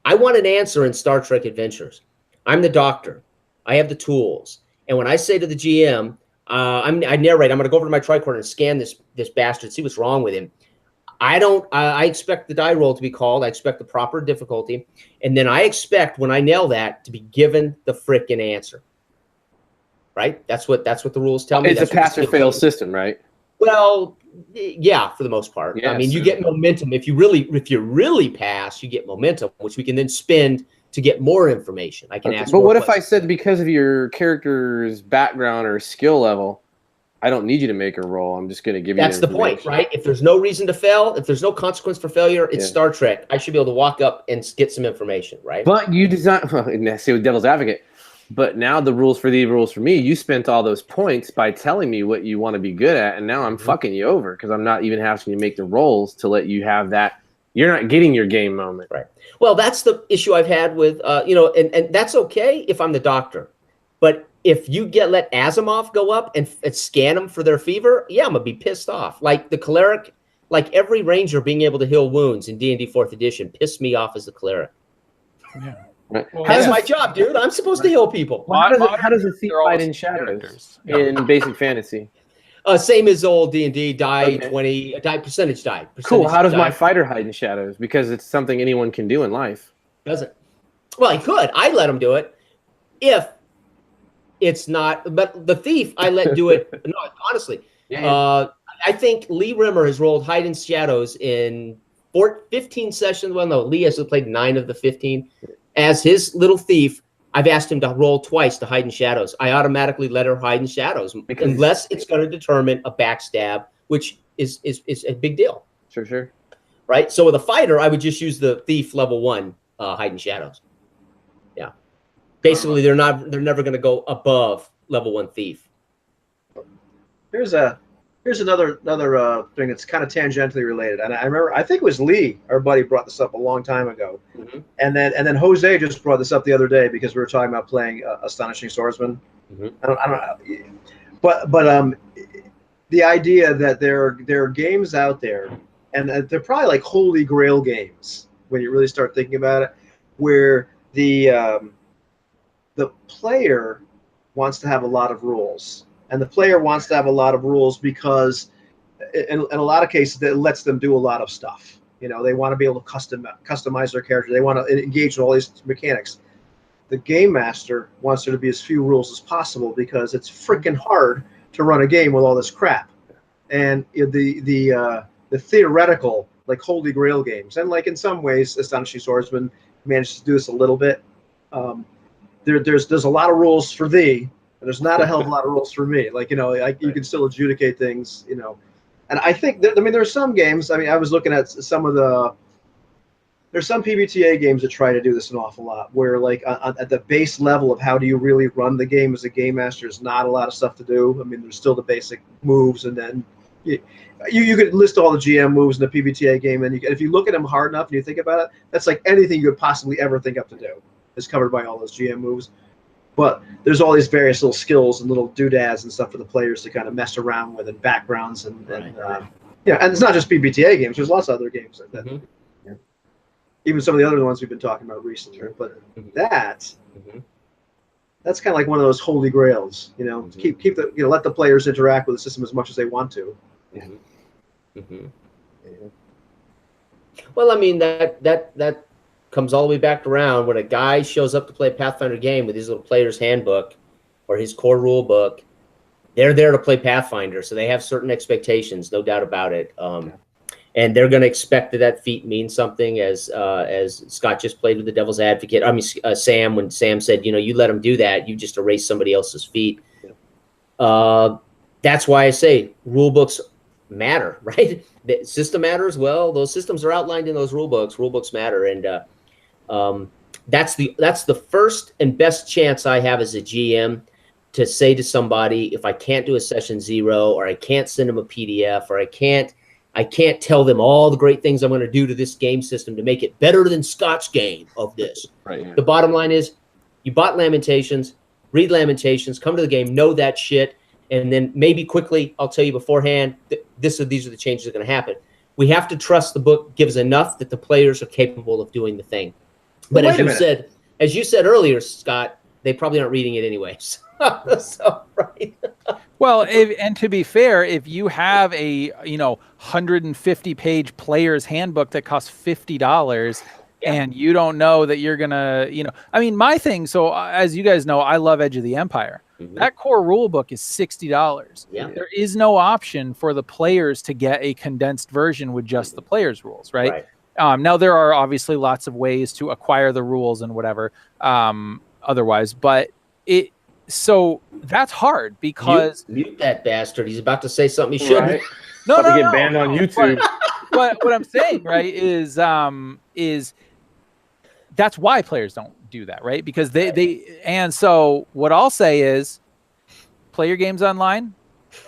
Speaker 3: I want an answer in Star Trek Adventures. I'm the doctor. I have the tools, and when I say to the GM, I narrate. I'm going to go over to my tricorder and scan this bastard, see what's wrong with him. I expect the die roll to be called. I expect the proper difficulty, and then I expect when I nail that to be given the frickin' answer. Right? That's what the rules tell me.
Speaker 2: It's a pass or fail system, right?
Speaker 3: Well, yeah, for the most part.
Speaker 2: Yes.
Speaker 3: I mean, you get momentum if you really pass. You get momentum, which we can then spend to get more information. I can ask.
Speaker 2: But what if I said because of your character's background or skill level, I don't need you to make a roll. I'm just going to give you.
Speaker 3: That's the point, right? If there's no reason to fail, if there's no consequence for failure, it's Star Trek. I should be able to walk up and get some information, right?
Speaker 2: But you design. Say with devil's advocate. But now the rules for me, you spent all those points by telling me what you want to be good at, and now I'm fucking you over because I'm not even having to make the rolls to let you have that. You're not getting your game moment.
Speaker 3: Right. Well, that's the issue I've had with, and that's okay if I'm the doctor. But if you let Asimov go up and scan them for their fever, yeah, I'm going to be pissed off. Like the cleric, like every ranger being able to heal wounds in D&D 4th edition pissed me off as a cleric.
Speaker 4: Yeah.
Speaker 2: Right.
Speaker 3: Well, that's my job, dude. I'm supposed to heal people.
Speaker 2: How does a thief fight in shadows in basic fantasy?
Speaker 3: Same as old D&D, die 20, percentage die.
Speaker 2: Cool. How does my fighter hide in shadows? Because it's something anyone can do in life.
Speaker 3: Doesn't. Well, he could. I let him do it if it's not. But the thief, I let do it. No, honestly. Yeah. I think Lee Rimmer has rolled hide in shadows in 15 sessions. Well, no, Lee has played 9 of the 15. As his little thief, I've asked him to roll twice to hide in shadows. I automatically let her hide in shadows unless it's going to determine a backstab, which is a big deal.
Speaker 2: Sure.
Speaker 3: Right? So with a fighter, I would just use the thief level 1 hide in shadows. Yeah. Basically, they're never going to go above level 1 thief.
Speaker 1: Here's another thing that's kind of tangentially related, and I think it was Lee, our buddy, brought this up a long time ago, and then Jose just brought this up the other day because we were talking about playing Astonishing Swordsman. I don't know, but the idea that there are games out there, and they're probably like holy grail games when you really start thinking about it, where the player wants to have a lot of rules. And the player wants to have a lot of rules because, in a lot of cases, it lets them do a lot of stuff. You know, they want to be able to customize their character. They want to engage in all these mechanics. The game master wants there to be as few rules as possible because it's freaking hard to run a game with all this crap. And the theoretical, like Holy Grail games, and like in some ways, Astonishing Swordsman managed to do this a little bit. There's a lot of rules for thee. And there's not a hell of a lot of rules for me. Like, you can still adjudicate things, And I think, there's some games, I was looking at there's some PBTA games that try to do this an awful lot, where, like, at the base level of how do you really run the game as a game master, there's not a lot of stuff to do. There's still the basic moves, and then you could list all the GM moves in the PBTA game, and if you look at them hard enough and you think about it, that's like anything you could possibly ever think up to do is covered by all those GM moves. But there's all these various little skills and little doodads and stuff for the players to kind of mess around with, and backgrounds and and it's not just PBTA games. There's lots of other games like that. Even some of the other ones we've been talking about recently. But that's kind of like one of those holy grails. Keep the let the players interact with the system as much as they want to.
Speaker 3: Well, that comes all the way back around when a guy shows up to play a Pathfinder game with his little player's handbook or his core rule book. They're there to play Pathfinder, so they have certain expectations, no doubt about it. and they're going to expect that feat means something. As Scott just played with the devil's advocate. I mean, Sam, when Sam said, you let him do that, you just erase somebody else's feat. That's why I say rule books matter, right? The system matters. Well, those systems are outlined in those rule books. Rule books matter, and that's the first and best chance I have as a GM to say to somebody, if I can't do a session 0, or I can't send them a PDF, or I can't tell them all the great things I'm going to do to this game system to make it better than Scott's game of this.
Speaker 2: Right, yeah.
Speaker 3: The bottom line is, you bought Lamentations, read Lamentations, come to the game, know that shit, and then maybe quickly, I'll tell you beforehand, these are the changes that are going to happen. We have to trust the book gives enough that the players are capable of doing the thing. But as you said earlier, Scott, they probably aren't reading it anyways. So, right.
Speaker 4: Well, and to be fair, if you have a 150-page player's handbook that costs $50, and you don't know that you're gonna, I mean, my thing. So as you guys know, I love Edge of the Empire. Mm-hmm. That core rule book is $60.
Speaker 3: Yeah.
Speaker 4: There is no option for the players to get a condensed version with just the players' rules, right? Now there are obviously lots of ways to acquire the rules and whatever. Otherwise, but so that's hard because
Speaker 3: mute that bastard. He's about to say something he shouldn't.
Speaker 2: Right. No, get banned on YouTube.
Speaker 4: But what I'm saying, right, is that's why players don't do that, right? Because and so what I'll say is, play your games online,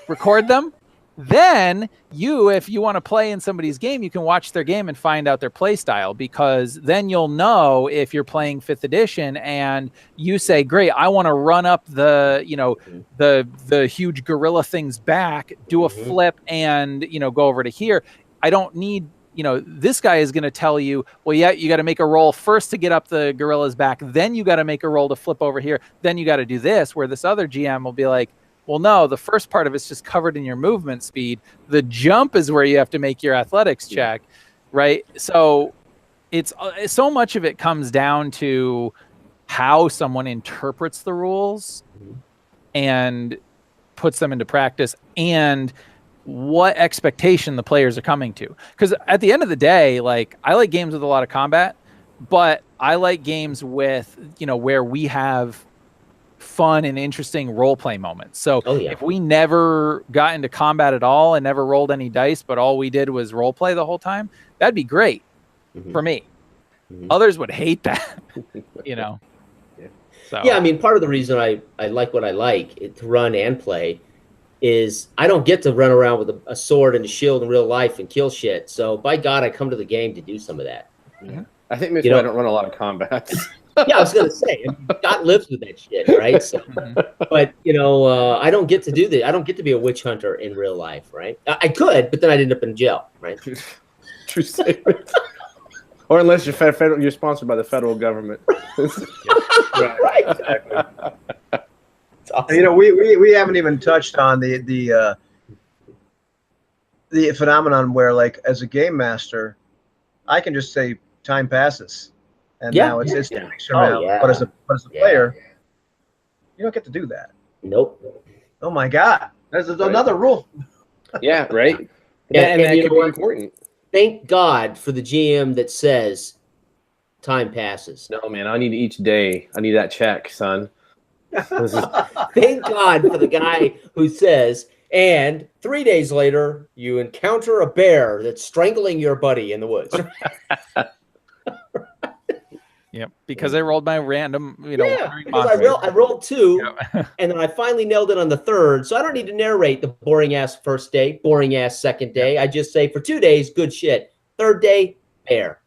Speaker 4: record them. Then if you want to play in somebody's game, you can watch their game and find out their play style, because then you'll know if you're playing 5th edition and you say, great, I want to run up the huge gorilla things back, do a flip and, go over to here. I don't need, this guy is going to tell you, well, yeah, you got to make a roll first to get up the gorilla's back. Then you got to make a roll to flip over here. Then you got to do this, where this other GM will be like, well, no, the first part of it's just covered in your movement speed. The jump is where you have to make your athletics check, right? So it's so much of it comes down to how someone interprets the rules and puts them into practice, and what expectation the players are coming to. Because at the end of the day, like, I like games with a lot of combat, but I like games with, where we have fun and interesting role play moments. So if we never got into combat at all and never rolled any dice, but all we did was role play the whole time, that'd be great for me. Others would hate that, So.
Speaker 3: Yeah, I mean, part of the reason I like what I like to run and play is I don't get to run around with a sword and a shield in real life and kill shit. So by God, I come to the game to do some of that.
Speaker 2: I think maybe I don't run a lot of combat.
Speaker 3: Yeah, I was gonna say, Scott lives with that shit, right? So, but I don't get to do that. I don't get to be a witch hunter in real life, right? I could, but then I'd end up in jail, right?
Speaker 2: True statement. Or unless you're sponsored by the federal government.
Speaker 3: Right, exactly.
Speaker 1: Awesome. We haven't even touched on the phenomenon where, like, as a game master, I can just say time passes. And now it's 2 weeks from now. But as a player, you don't get to do that.
Speaker 3: Nope.
Speaker 1: Oh my God. There's another rule.
Speaker 2: Yeah, right.
Speaker 3: And
Speaker 2: that
Speaker 3: you
Speaker 2: could
Speaker 3: know
Speaker 2: be
Speaker 3: what?
Speaker 2: important.
Speaker 3: Thank God for the GM that says time passes.
Speaker 2: No, man, I need each day. I need that check, son.
Speaker 3: Thank God for the guy who says, and 3 days later, you encounter a bear that's strangling your buddy in the woods.
Speaker 4: Yep, because I rolled my random,
Speaker 3: because I rolled 2, and then I finally nailed it on the 3rd. So I don't need to narrate the boring ass first day, boring ass second day. I just say for 2 days, good shit. 3rd day, bear.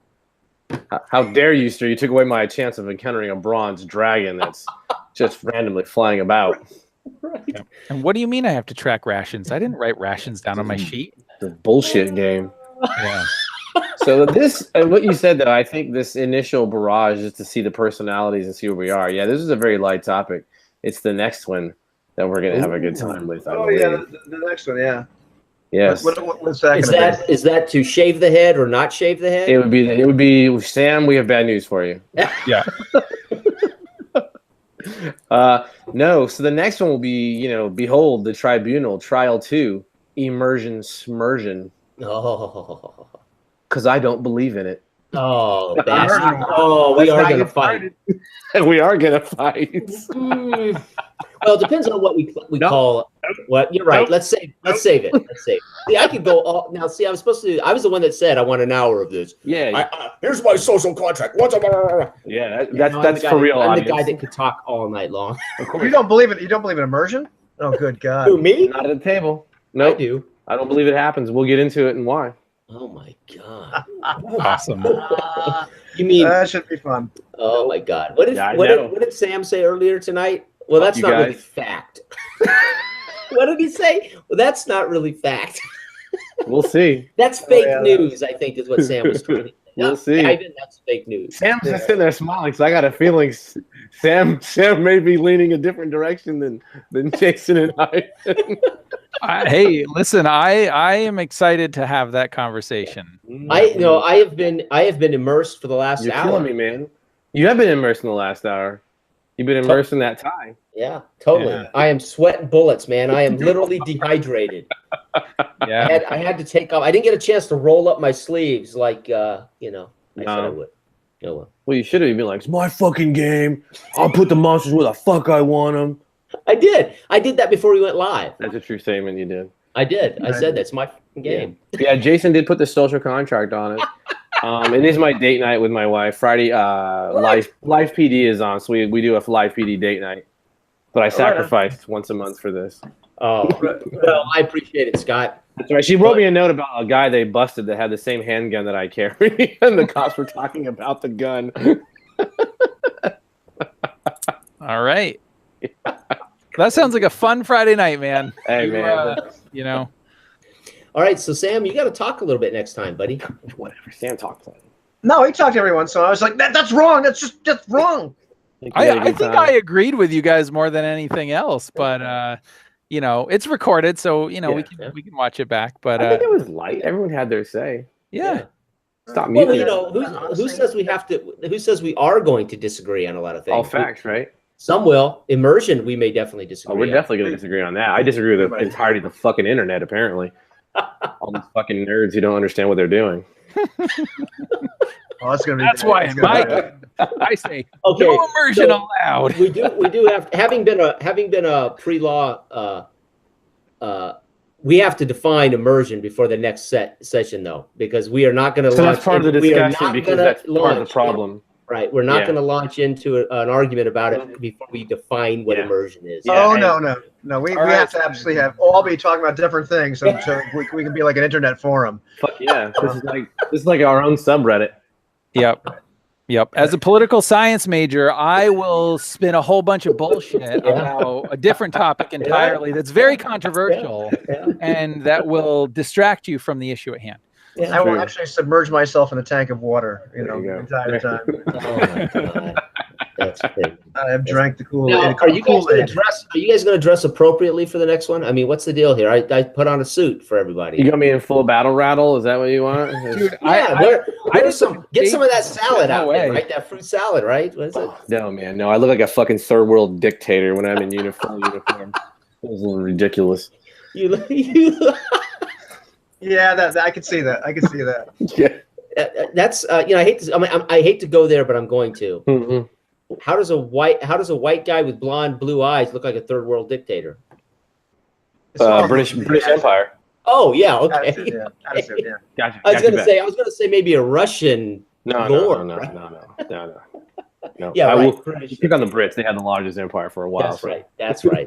Speaker 2: How dare you, sir? You took away my chance of encountering a bronze dragon that's just randomly flying about.
Speaker 3: Right.
Speaker 4: Yeah. And what do you mean I have to track rations? I didn't write rations down on my sheet.
Speaker 2: The bullshit game.
Speaker 4: Yeah.
Speaker 2: So what you said, though, I think this initial barrage is to see the personalities and see where we are. Yeah, this is a very light topic. It's the next one that we're going to have a good time with.
Speaker 1: The next one, yeah.
Speaker 2: Yes.
Speaker 1: What's that?
Speaker 3: Is that to shave the head or not shave the head?
Speaker 2: It would be Sam. We have bad news for you.
Speaker 4: Yeah.
Speaker 2: No. So the next one will be, behold, the Tribunal, Trial 2, Immersion, Smmersion.
Speaker 3: Oh,
Speaker 2: Because I don't believe in it.
Speaker 3: oh, bastard. Oh, we are going to fight.
Speaker 2: And we are going to fight.
Speaker 3: Well, it depends on what we call what. You're right. Let's save it. Let's save it. See, I could go all now. See, I was the one that said I want an hour of this.
Speaker 2: Yeah.
Speaker 3: Here's my social contract.
Speaker 2: Yeah, that's for real.
Speaker 3: I'm
Speaker 2: audience.
Speaker 3: the guy that could talk all night long.
Speaker 1: You don't believe it? You don't believe in immersion? Oh, good God.
Speaker 3: Who, me?
Speaker 2: Not at the table. No,
Speaker 3: I do.
Speaker 2: I don't believe it happens. We'll get into it and why.
Speaker 3: Oh my God.
Speaker 4: Awesome.
Speaker 3: You mean
Speaker 1: That should be fun.
Speaker 3: Oh my God. What did Sam say earlier tonight? Well, that's not really fact. What did he say? Well, that's not really fact.
Speaker 2: We'll see.
Speaker 3: That's fake news, I think, is what Sam was trying to say.
Speaker 2: We'll see.
Speaker 3: Ivan, that's fake news.
Speaker 2: Sam's just sitting there smiling, so I got a feeling Sam may be leaning a different direction than Jason and I.
Speaker 4: Hey, listen, I am excited to have that conversation.
Speaker 3: I have been immersed for the last
Speaker 2: You're
Speaker 3: hour.
Speaker 2: killing me, man. You have been immersed in the last hour. You've been immersed in that tie.
Speaker 3: Yeah, totally. Yeah. I am sweating bullets, man. I am literally dehydrated.
Speaker 4: Yeah,
Speaker 3: I had to take off. I didn't get a chance to roll up my sleeves like I said I would. No.
Speaker 2: Well, you should have been like, it's my fucking game. I'll put the monsters where the fuck I want them.
Speaker 3: I did. I did that before we went live.
Speaker 2: That's a true statement. You did.
Speaker 3: I did. I said that's my game.
Speaker 2: Yeah, Jason did put the social contract on it. It is my date night with my wife. Friday, live PD is on, so we do a live PD date night. But I sacrificed once a month for this.
Speaker 3: Oh, well, I appreciate it, Scott.
Speaker 2: That's right. She wrote me a note about a guy they busted that had the same handgun that I carry, and the cops were talking about the gun.
Speaker 4: All right. That sounds like a fun Friday night, man.
Speaker 2: Hey, man.
Speaker 3: All right, so Sam, you got to talk a little bit next time, buddy.
Speaker 2: Whatever. Sam talks.
Speaker 1: No, he talked to everyone, so I was like, that's wrong. That's wrong.
Speaker 4: I think I agreed with you guys more than anything else, but it's recorded, so we can watch it back. But
Speaker 2: I think it was light. Everyone had their say.
Speaker 4: Yeah.
Speaker 2: Stop muting.
Speaker 3: Who says we have to? Who says we are going to disagree on a lot of things?
Speaker 2: All facts, right?
Speaker 3: Some will. Immersion, we may definitely disagree.
Speaker 2: Oh, we're definitely going to disagree on that. I disagree with the entirety of the fucking internet, apparently. All these fucking nerds who don't understand what they're doing.
Speaker 1: Oh,
Speaker 4: that's why in my game, I say no immersion allowed.
Speaker 3: We do have having been a pre-law. We have to define immersion before the next session, though, because we are not going to.
Speaker 2: So that's part of the discussion because that's part of the problem.
Speaker 3: Right, we're not going to launch into an argument about it before we define what immersion is.
Speaker 1: Oh no! We have to absolutely all be talking about different things, so we can be like an internet forum.
Speaker 2: Fuck yeah! This is like our own subreddit.
Speaker 4: Yep. As a political science major, I will spin a whole bunch of bullshit about a different topic entirely that's very controversial and that will distract you from from the issue at hand.
Speaker 1: Yeah, I will actually submerge myself in a tank of water, the entire time.
Speaker 3: Oh my God, that's crazy.
Speaker 1: I have drank the Kool-Aid.
Speaker 3: Are you guys going to dress appropriately for the next one? I mean, what's the deal here? I put on a suit for everybody.
Speaker 2: You got me in full battle rattle? Is that what you want?
Speaker 4: Dude,
Speaker 3: get some of that salad out there, right? That fruit salad, right? What is it?
Speaker 2: No, man, no. I look like a fucking third world dictator when I'm in uniform. It was a little ridiculous.
Speaker 1: Yeah, I could see that.
Speaker 2: Yeah.
Speaker 3: That's I hate to go there, but I'm going to.
Speaker 2: Mm-hmm.
Speaker 3: How does a white guy with blue eyes look like a third world dictator?
Speaker 2: British Empire.
Speaker 3: Oh yeah, okay.
Speaker 1: Attitude, yeah.
Speaker 2: Gotcha.
Speaker 3: I was gonna say maybe a Russian.
Speaker 2: No.
Speaker 3: Yeah,
Speaker 2: right.
Speaker 3: You
Speaker 2: pick on the Brits. They had the largest empire for a while.
Speaker 3: That's right.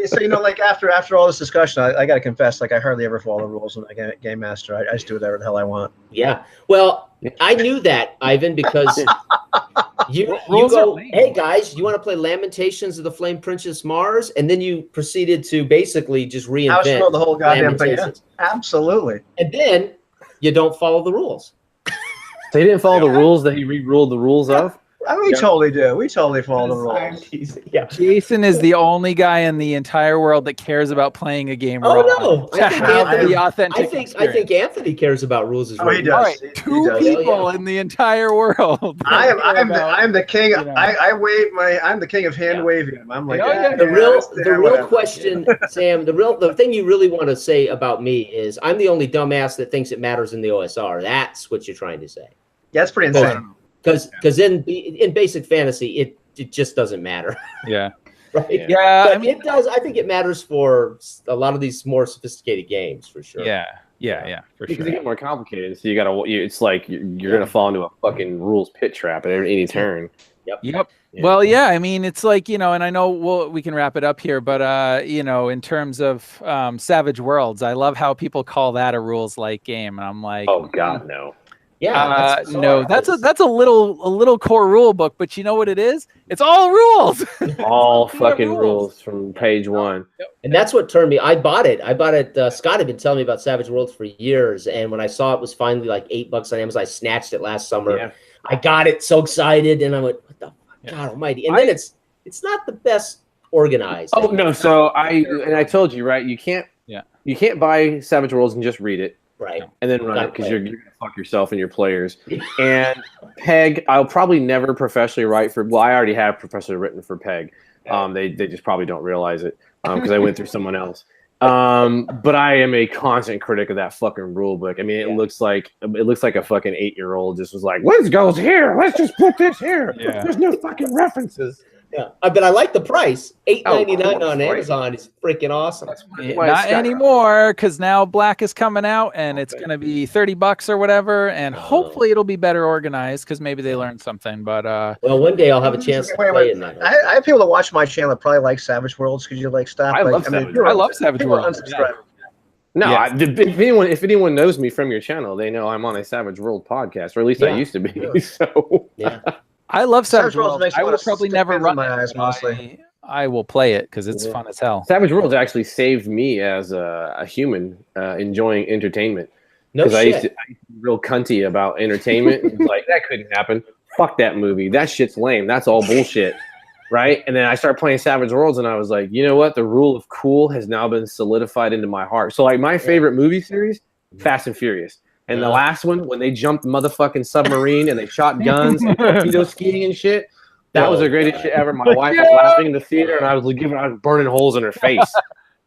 Speaker 1: So like after all this discussion, I got to confess, like I hardly ever follow the rules when I game master. I just do whatever the hell I want.
Speaker 3: Yeah. Well, I knew that, Ivan, because you go, hey guys, you want to play Lamentations of the Flame Princess Mars, and then you proceeded to basically just reinvent
Speaker 1: the whole goddamn thing. Yeah, absolutely.
Speaker 3: And then you don't follow the rules.
Speaker 2: They didn't follow the rules that he re-ruled the rules of?
Speaker 1: We totally do. We totally follow the rules.
Speaker 3: I'm teasing. Yeah.
Speaker 4: Jason is the only guy in the entire world that cares about playing a game
Speaker 3: Oh
Speaker 4: wrong.
Speaker 3: no!
Speaker 4: To have the authentic
Speaker 3: I think Anthony cares about rules as well.
Speaker 1: He does.
Speaker 4: All right,
Speaker 1: He
Speaker 4: two
Speaker 1: does.
Speaker 4: people in the entire world.
Speaker 1: I'm the king.
Speaker 4: You know.
Speaker 1: I'm the king of hand waving. I'm like,
Speaker 3: The real question, Sam. The thing you really want to say about me is I'm the only dumbass that thinks it matters in the OSR. That's what you're trying to say.
Speaker 1: Yeah, that's pretty insane.
Speaker 3: Because in basic fantasy, it just doesn't matter.
Speaker 4: Yeah.
Speaker 3: Right.
Speaker 4: Yeah.
Speaker 3: But it does. I think it matters for a lot of these more sophisticated games, for sure.
Speaker 4: Yeah, for
Speaker 2: Because
Speaker 4: sure.
Speaker 2: they get more complicated, so it's like you're gonna fall into a fucking rules pit trap at any turn.
Speaker 4: Yep.
Speaker 2: Yeah.
Speaker 4: Well, yeah. I mean, it's like, and I know we can wrap it up here, but in terms of Savage Worlds, I love how people call that a rules light game, and I'm like,
Speaker 2: Oh God, no.
Speaker 3: Yeah.
Speaker 4: no, that's a little core rule book, but you know what it is? It's all rules.
Speaker 2: All fucking rules from page one.
Speaker 3: And that's what turned me. I bought it. Scott had been telling me about Savage Worlds for years, and when I saw it was finally like $8 on Amazon, I snatched it last summer.
Speaker 2: Yeah.
Speaker 3: I got it, so excited, and I went, "What the fuck, God Almighty!" And then it's not the best organized.
Speaker 2: Oh no! So I told you, right? You can't buy Savage Worlds and just read it.
Speaker 3: Right.
Speaker 2: And then run it because you're gonna fuck yourself and your players. And Peg, I'll probably never professionally write for. Well, I already have professionally written for Peg. They just probably don't realize it because I went through someone else. But I am a constant critic of that fucking rule book. I mean, it looks like a fucking 8-year-old just was like, "What goes here? Let's just put this here.
Speaker 4: Yeah.
Speaker 2: There's no fucking references."
Speaker 3: Yeah, but I like the price. $8.99 on Amazon is freaking awesome.
Speaker 4: Not anymore, because now Black is coming out, and it's going to be $30 or whatever, and hopefully it'll be better organized because maybe they learned something. But
Speaker 3: well, one day I'll have a chance to play in that.
Speaker 1: I have people that watch my channel that probably like Savage Worlds because you like stuff.
Speaker 2: I love Savage
Speaker 4: Worlds.
Speaker 2: No,
Speaker 4: Yeah.
Speaker 2: if anyone knows me from your channel, they know I'm on a Savage World podcast, or at least I used to be.
Speaker 1: Yeah.
Speaker 2: So
Speaker 3: Yeah.
Speaker 4: I love Savage
Speaker 1: Worlds
Speaker 4: Worlds.
Speaker 1: makes
Speaker 4: I
Speaker 1: a lot
Speaker 4: will
Speaker 1: of
Speaker 4: probably
Speaker 1: stick
Speaker 4: never
Speaker 1: pins in
Speaker 4: run
Speaker 1: my
Speaker 4: it,
Speaker 1: eyes,
Speaker 4: but
Speaker 1: mostly.
Speaker 4: I will play it because it's fun as hell.
Speaker 2: Savage Worlds actually saved me as a human enjoying entertainment.
Speaker 3: No
Speaker 2: Because
Speaker 3: shit.
Speaker 2: I used to be real cunty about entertainment. It was like, that couldn't happen. Fuck that movie. That shit's lame. That's all bullshit. Right? And then I started playing Savage Worlds, and I was like, you know what? The rule of cool has now been solidified into my heart. So, like, my favorite movie series, Fast and Furious. And the last one, when they jumped the motherfucking submarine and they shot guns and torpedo skiing and shit, that was the greatest shit ever. My wife was laughing in the theater, and I was burning holes in her face.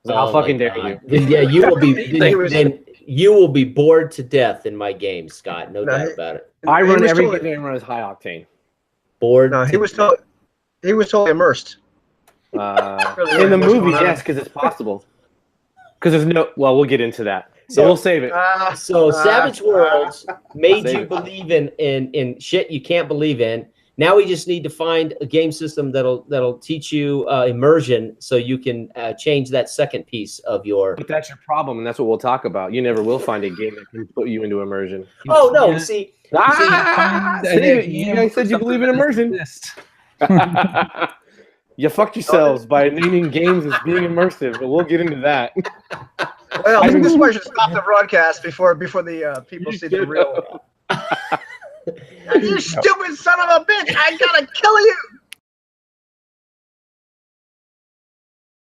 Speaker 2: How fucking dare you?
Speaker 3: Yeah, you will be. then you will be bored to death in my game, Scott. No doubt about it.
Speaker 2: I run every game. I run as high octane.
Speaker 3: Bored.
Speaker 1: No, he was totally immersed.
Speaker 2: In the movie, yes, because it's possible. Because there's no. Well, we'll get into that. So we'll save it.
Speaker 3: So Savage Worlds made you believe in shit you can't believe in. Now we just need to find a game system that'll teach you immersion, so you can change that second piece of your.
Speaker 2: But that's your problem, and that's what we'll talk about. You never will find a game that can put you into immersion.
Speaker 3: Oh no! See,
Speaker 2: you guys said you believe in immersion. You fucked yourselves by naming games as being immersive, but we'll get into that.
Speaker 1: Well, I think this one should stop the broadcast before the people see the real. You stupid son of a bitch! I gotta kill you.